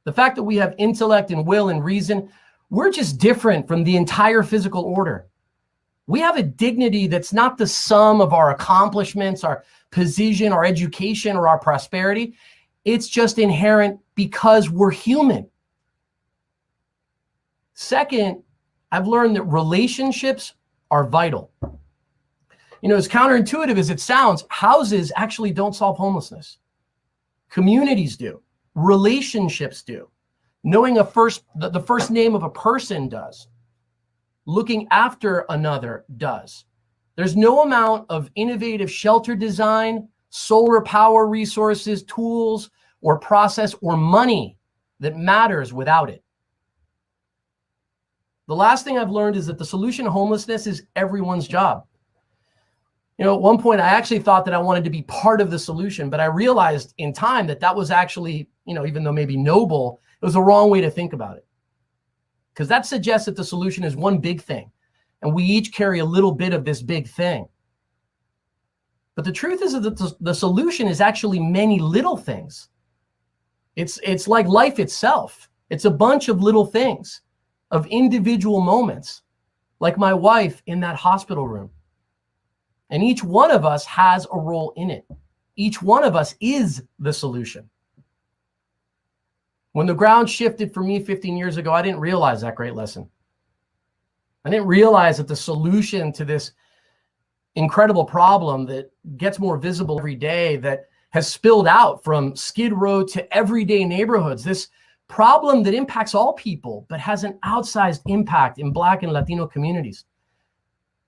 The fact that we have intellect and will and reason, we're just different from the entire physical order. We have a dignity that's not the sum of our accomplishments, our position, our education, or our prosperity. It's just inherent because we're human. Second, I've learned that relationships are vital. You know, as counterintuitive as it sounds, houses actually don't solve homelessness. Communities do. Relationships do. Knowing the first name of a person does. Looking after another does. There's no amount of innovative shelter design, solar power resources, tools, or process, or money that matters without it. The last thing I've learned is that the solution to homelessness is everyone's job. You know, at one point I actually thought that I wanted to be part of the solution, but I realized in time that that was actually, you know, even though maybe noble, it was the wrong way to think about it. Because that suggests that the solution is one big thing, and we each carry a little bit of this big thing. But the truth is that the solution is actually many little things. It's like life itself. It's a bunch of little things, of individual moments, like my wife in that hospital room. And each one of us has a role in it. Each one of us is the solution. When the ground shifted for me 15 years ago, I didn't realize that great lesson. I didn't realize that the solution to this incredible problem that gets more visible every day, that has spilled out from Skid Row to everyday neighborhoods, this problem that impacts all people, but has an outsized impact in Black and Latino communities.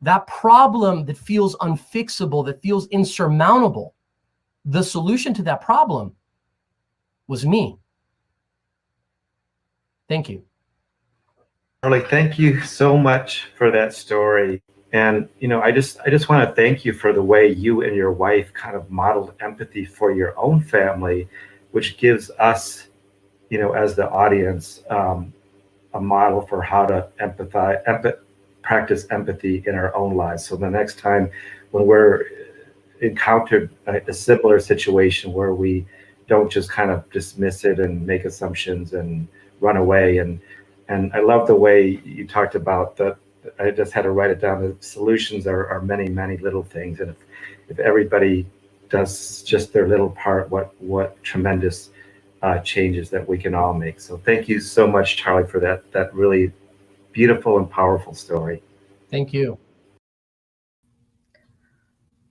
That problem that feels unfixable, that feels insurmountable, the solution to that problem was me. Thank you. Charlie, thank you so much for that story. And, you know, I just want to thank you for the way you and your wife kind of modeled empathy for your own family, which gives us, you know, as the audience, a model for how to practice empathy in our own lives. So the next time when we're encountered a similar situation where we don't just kind of dismiss it and make assumptions and run away. And I love the way you talked about that. I just had to write it down. The solutions are many, many little things. And if everybody does just their little part, what tremendous changes that we can all make. So thank you so much, Charlie, for that really beautiful and powerful story. Thank you.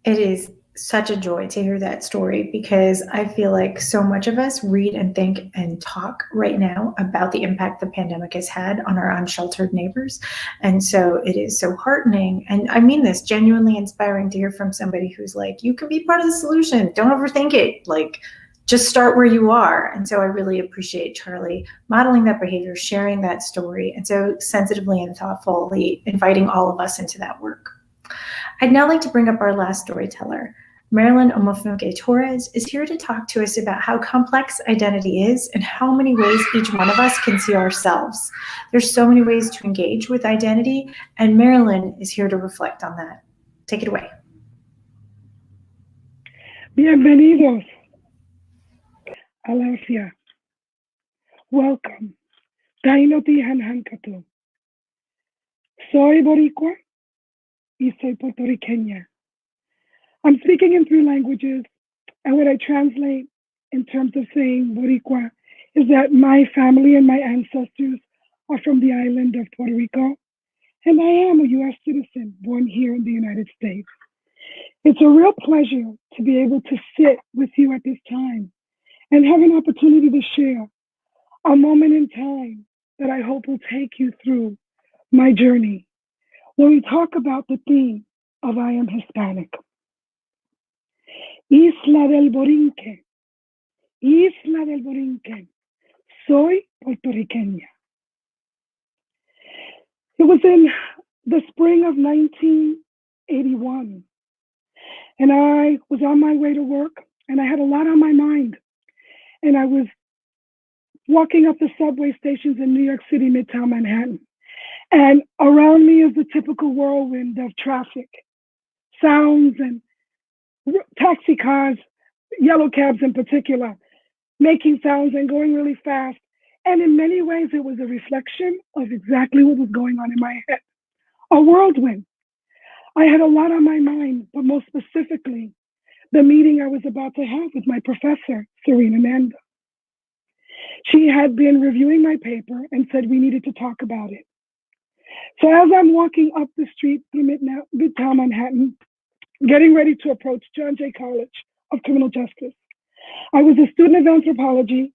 It is such a joy to hear that story, because I feel like so much of us read and think and talk right now about the impact the pandemic has had on our unsheltered neighbors. And so it is so heartening, and I mean this, genuinely inspiring to hear from somebody who's like, you can be part of the solution. Don't overthink it. Like, just start where you are. And so I really appreciate Charlie modeling that behavior, sharing that story, and so sensitively and thoughtfully inviting all of us into that work. I'd now like to bring up our last storyteller. MARILYN OMIFUNKE TORRES is here to talk to us about how complex identity is and how many ways each one of us can see ourselves. There's so many ways to engage with identity, and MARILYN is here to reflect on that. Take it away. Bienvenidos. Alacia. Welcome. Tainoti Hanhankatu. Soy Boricua y soy puertorriqueña. I'm speaking in 3 languages, and what I translate in terms of saying Boricua is that my family and my ancestors are from the island of Puerto Rico, and I am a U.S. citizen born here in the United States. It's a real pleasure to be able to sit with you at this time and have an opportunity to share a moment in time that I hope will take you through my journey when we talk about the theme of I am Hispanic. Isla del Borinque, soy puertorriqueña. It was in the spring of 1981, and I was on my way to work, and I had a lot on my mind. And I was walking up the subway stations in New York City, Midtown Manhattan, and around me is the typical whirlwind of traffic, sounds, and taxi cars, yellow cabs in particular, making sounds and going really fast. And in many ways, it was a reflection of exactly what was going on in my head, a whirlwind. I had a lot on my mind, but most specifically, the meeting I was about to have with my professor, Serena Nanda. She had been reviewing my paper and said we needed to talk about it. So as I'm walking up the street through Midtown Manhattan, getting ready to approach John Jay College of Criminal Justice, I was a student of anthropology,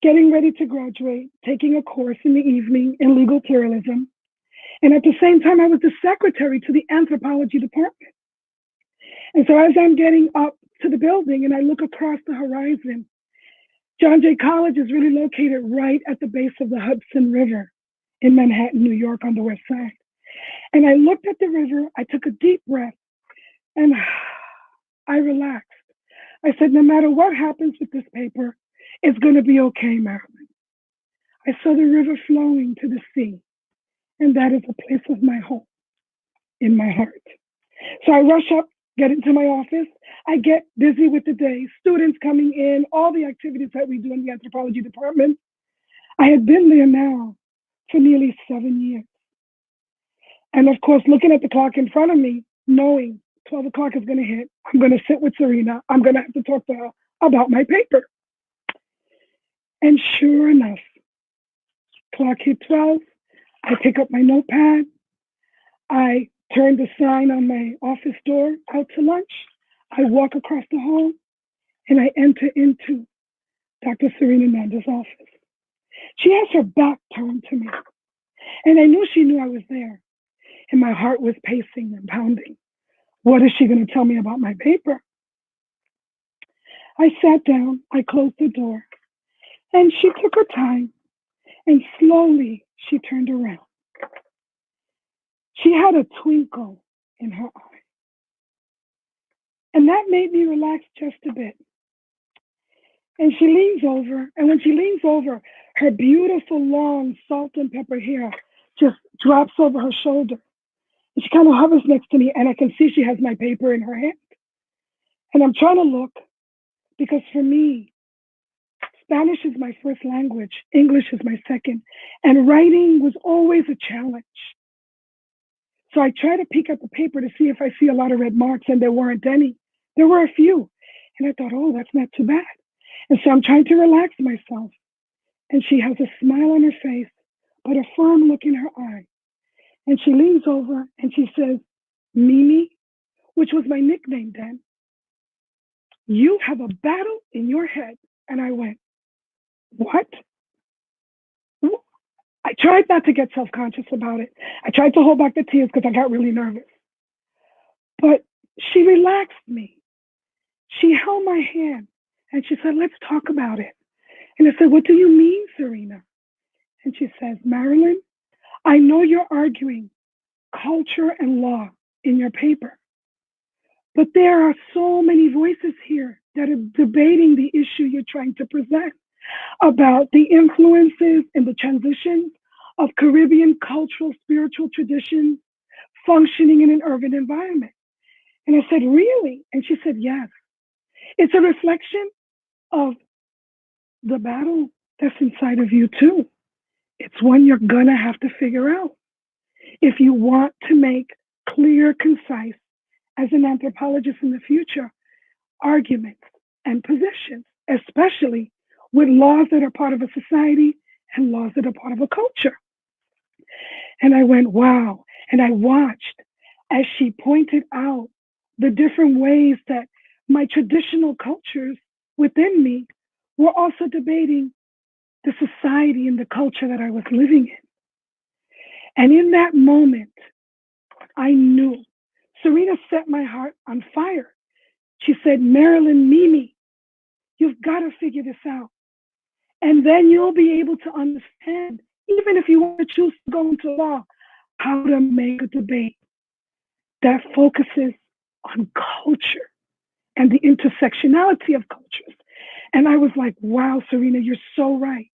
getting ready to graduate, taking a course in the evening in legal pluralism. And at the same time, I was the secretary to the anthropology department. And so as I'm getting up to the building and I look across the horizon, John Jay College is really located right at the base of the Hudson River in Manhattan, New York on the west side. And I looked at the river, I took a deep breath, and I relaxed. I said, no matter what happens with this paper, it's going to be okay, MARILYN. I saw the river flowing to the sea, and that is a place of my home in my heart. So I rush up, get into my office. I get busy with the day, students coming in, all the activities that we do in the anthropology department. I had been there now for nearly 7 years. And of course, looking at the clock in front of me, knowing 12 o'clock is going to hit, I'm going to sit with Serena. I'm going to have to talk to her about my paper. And sure enough, clock hit 12. I pick up my notepad. I turn the sign on my office door out to lunch. I walk across the hall and I enter into Dr. Serena Nanda's office. She has her back turned to me. And I knew she knew I was there. And my heart was pacing and pounding. What is she going to tell me about my paper? I sat down, I closed the door, and she took her time, and slowly she turned around. She had a twinkle in her eye. And that made me relax just a bit. And she leans over, and when she leans over, her beautiful long salt and pepper hair just drops over her shoulder. And she kind of hovers next to me, and I can see she has my paper in her hand. And I'm trying to look, because for me, Spanish is my first language, English is my second, and writing was always a challenge. So I try to peek at the paper to see if I see a lot of red marks, and there weren't any. There were a few. And I thought, oh, that's not too bad. And so I'm trying to relax myself. And she has a smile on her face, but a firm look in her eye. And she leans over and she says, Mimi, which was my nickname then, you have a battle in your head. And I went, what? I tried not to get self-conscious about it. I tried to hold back the tears because I got really nervous. But she relaxed me. She held my hand And she said, let's talk about it. And I said, what do you mean, Serena? And she says, Marilyn, I know you're arguing culture and law in your paper, but there are so many voices here that are debating the issue you're trying to present about the influences and the transitions of Caribbean cultural, spiritual traditions functioning in an urban environment. And I said, really? And she said, yes. It's a reflection of the battle that's inside of you too. It's one you're gonna have to figure out if you want to make clear, concise, as an anthropologist in the future, arguments and positions, especially with laws that are part of a society and laws that are part of a culture. And I went, wow. And I watched as she pointed out the different ways that my traditional cultures within me were also debating the society and the culture that I was living in. And in that moment, I knew. Serena set my heart on fire. She said, Marilyn, Mimi, you've got to figure this out. And then you'll be able to understand, even if you want to choose to go into law, how to make a debate that focuses on culture and the intersectionality of cultures. And I was like, wow, Serena, you're so right.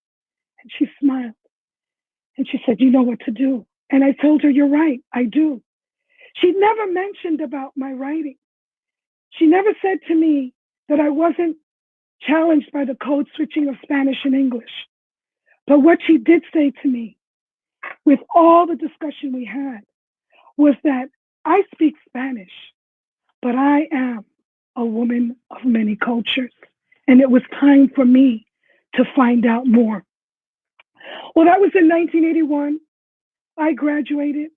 And she smiled. And she said, you know what to do. And I told her, you're right, I do. She never mentioned about my writing. She never said to me that I wasn't challenged by the code switching of Spanish and English. But what she did say to me, with all the discussion we had, was that I speak Spanish, but I am a woman of many cultures. And it was time for me to find out more. Well, that was in 1981. I graduated.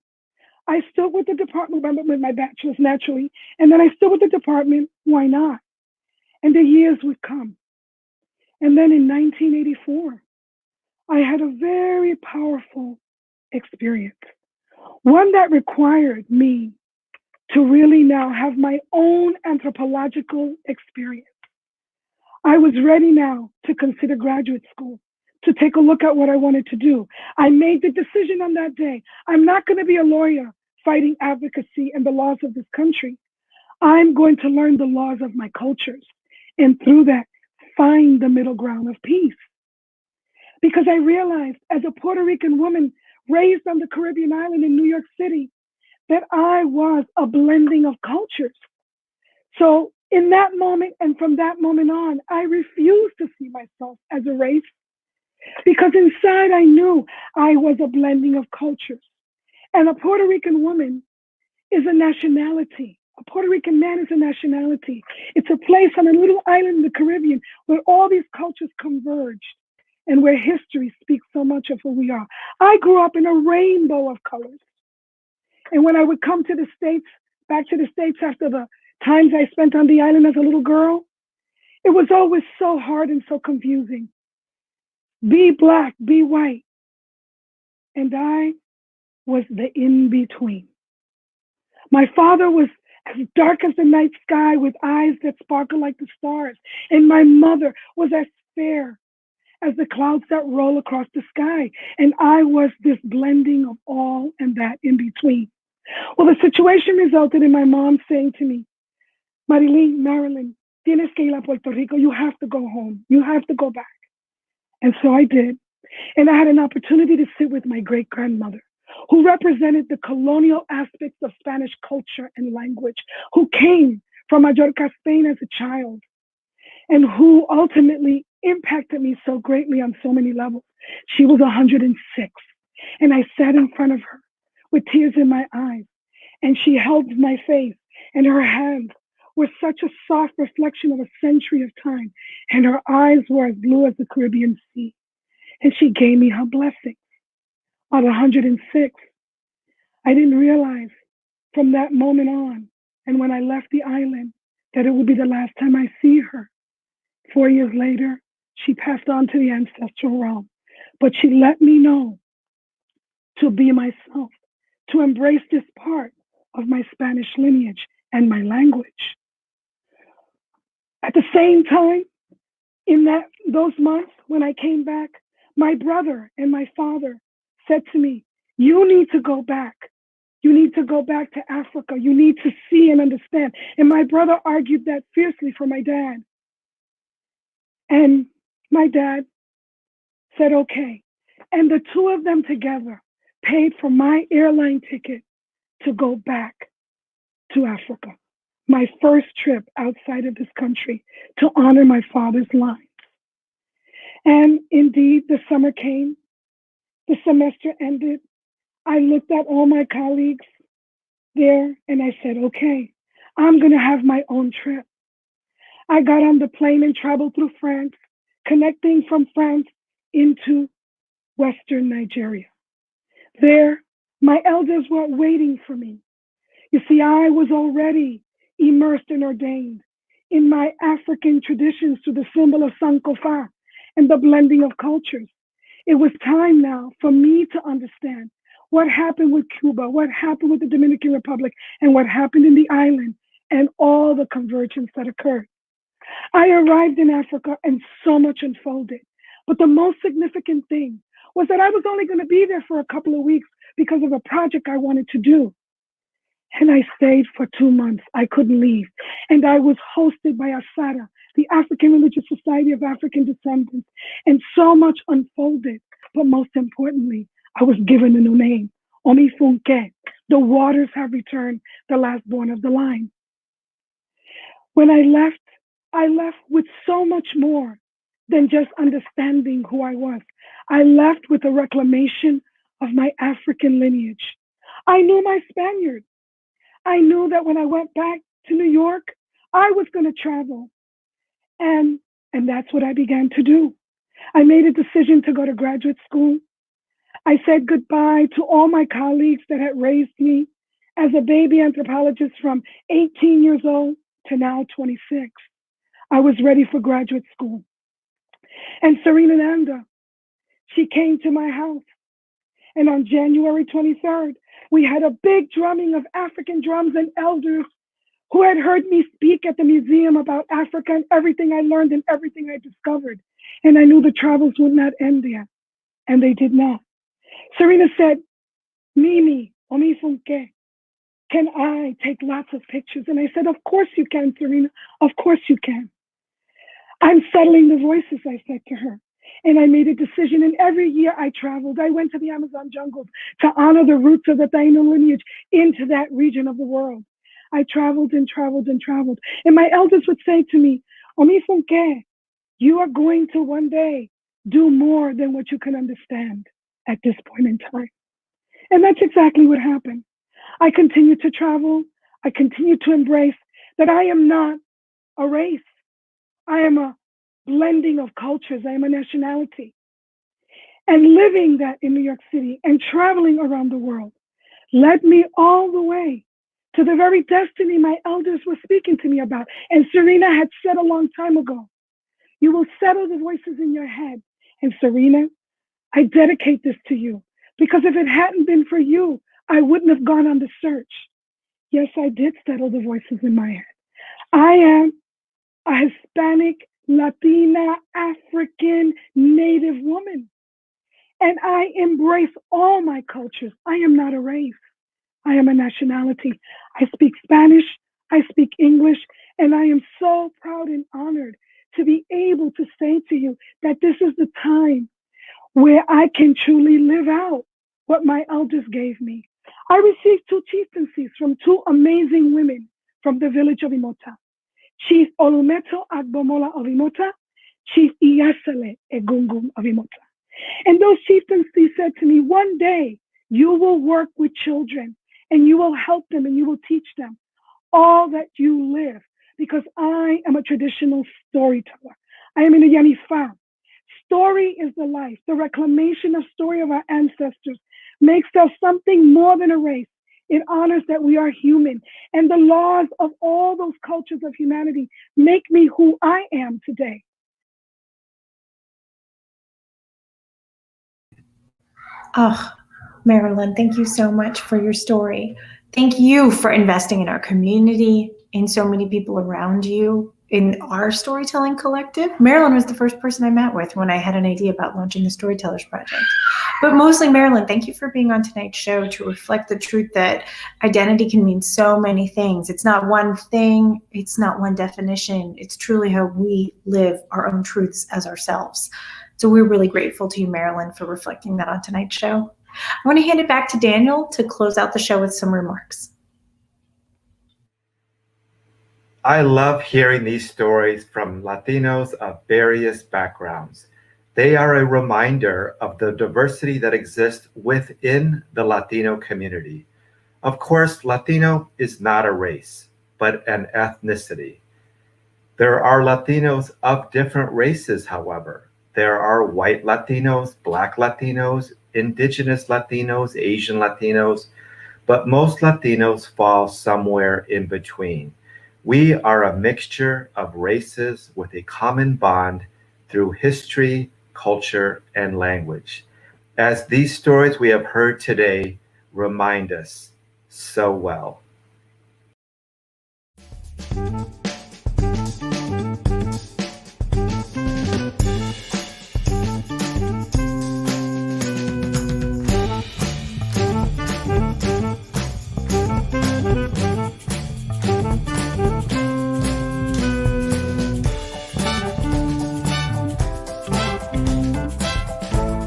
I stood with the department with my bachelor's naturally, and then I stood with the department, why not? And the years would come. And then in 1984, I had a very powerful experience, one that required me to really now have my own anthropological experience. I was ready now to consider graduate school, to take a look at what I wanted to do. I made the decision on that day. I'm not going to be a lawyer fighting advocacy and the laws of this country. I'm going to learn the laws of my cultures, and through that, find the middle ground of peace. Because I realized as a Puerto Rican woman raised on the Caribbean island in New York City, that I was a blending of cultures. So in that moment and from that moment on, I refused to see myself as a race, because inside I knew I was a blending of cultures. And a Puerto Rican woman is a nationality. A Puerto Rican man is a nationality. It's a place on a little island in the Caribbean where all these cultures converged and where history speaks so much of who we are. I grew up in a rainbow of colors. And when I would come to the States, back to the States after the times I spent on the island as a little girl, it was always so hard and so confusing. Be black, be white. And I was the in-between. My father was as dark as the night sky with eyes that sparkle like the stars. And my mother was as fair as the clouds that roll across the sky. And I was this blending of all and that in between. Well, the situation resulted in my mom saying to me, Marilyn, tienes que ir a Puerto Rico. You have to go home. You have to go back. And so I did. And I had an opportunity to sit with my great-grandmother, who represented the colonial aspects of Spanish culture and language, who came from Mallorca, Spain as a child, and who ultimately impacted me so greatly on so many levels. She was 106, and I sat in front of her with tears in my eyes, and she held my face, and her hands were such a soft reflection of a century of time, and her eyes were as blue as the Caribbean Sea, and she gave me her blessing. At 106, I didn't realize from that moment on, and when I left the island, that it would be the last time I see her. 4 years later, she passed on to the ancestral realm, but she let me know to be myself, to embrace this part of my Spanish lineage and my language. At the same time, In those months when I came back, my brother and my father said to me, you need to go back. You need to go back to Africa. You need to see and understand. And my brother argued that fiercely for my dad. And my dad said, okay. And the two of them together paid for my airline ticket to go back to Africa. My first trip outside of this country to honor my father's lines. And indeed, the summer came, the semester ended. I looked at all my colleagues there and I said, okay, I'm gonna have my own trip. I got on the plane and traveled through France, connecting from France into Western Nigeria. There, my elders were waiting for me. You see, I was already immersed and ordained in my African traditions through the symbol of Sankofa and the blending of cultures. It was time now for me to understand what happened with Cuba, what happened with the Dominican Republic, and what happened in the island, and all the convergence that occurred. I arrived in Africa and so much unfolded. But the most significant thing was that I was only going to be there for a couple of weeks because of a project I wanted to do. And I stayed for 2 months. I couldn't leave. And I was hosted by ASADA, the African Religious Society of African Descendants. And so much unfolded. But most importantly, I was given a new name, OMIFUNKE. The waters have returned, the last born of the line. When I left with so much more than just understanding who I was. I left with a reclamation of my African lineage. I knew my Spaniard. I knew that when I went back to New York, I was going to travel. And that's what I began to do. I made a decision to go to graduate school. I said goodbye to all my colleagues that had raised me as a baby anthropologist from 18 years old to now 26. I was ready for graduate school. And Serena Nanda, she came to my house. And on January 23rd, we had a big drumming of African drums and elders who had heard me speak at the museum about Africa and everything I learned and everything I discovered. And I knew the travels would not end there. And they did not. Serena said, Mimi, OMIFUNKE, can I take lots of pictures? And I said, of course you can, Serena. Of course you can. I'm settling the voices, I said to her. And I made a decision. And every year I traveled. I went to the Amazon jungles to honor the roots of the Taino lineage into that region of the world. I traveled and traveled and traveled. And my elders would say to me, OMIFUNKE, you are going to one day do more than what you can understand at this point in time. And that's exactly what happened. I continued to travel. I continued to embrace that I am not a race. I am a blending of cultures. I am a nationality. And living that in New York City and traveling around the world led me all the way to the very destiny my elders were speaking to me about. And Serena had said a long time ago, you will settle the voices in your head. And Serena, I dedicate this to you because if it hadn't been for you, I wouldn't have gone on the search. Yes, I did settle the voices in my head. I am a Hispanic, Latina, African, Native woman. And I embrace all my cultures. I am not a race. I am a nationality. I speak Spanish, I speak English, and I am so proud and honored to be able to say to you that this is the time where I can truly live out what my elders gave me. I received 2 chieftaincies from 2 amazing women from the village of Imota. Chief Olumeto Agbomola of Imota, Chief Iyasale Egungun of Imota. And those chieftaincies said to me, one day you will work with children and you will help them and you will teach them all that you live, because I am a traditional storyteller. I am in a Yanifa. Story is the life. The reclamation of story of our ancestors makes us something more than a race. It honors that we are human. And the laws of all those cultures of humanity make me who I am today. Oh, MARILYN, thank you so much for your story. Thank you for investing in our community, in so many people around you. in our storytelling collective. Marilyn was the first person I met with when I had an idea about launching the Storytellers Project. But mostly, Marilyn, thank you for being on tonight's show to reflect the truth that identity can mean so many things. It's not one thing, it's not one definition. It's truly how we live our own truths as ourselves. So we're really grateful to you, Marilyn, for reflecting that on tonight's show. I want to hand it back to Daniel to close out the show with some remarks. I love hearing these stories from Latinos of various backgrounds. They are a reminder of the diversity that exists within the Latino community. Of course, Latino is not a race, but an ethnicity. There are Latinos of different races, however. There are white Latinos, Black Latinos, Indigenous Latinos, Asian Latinos, but most Latinos fall somewhere in between. We are a mixture of races with a common bond through history, culture, and language. As these stories we have heard today remind us so well.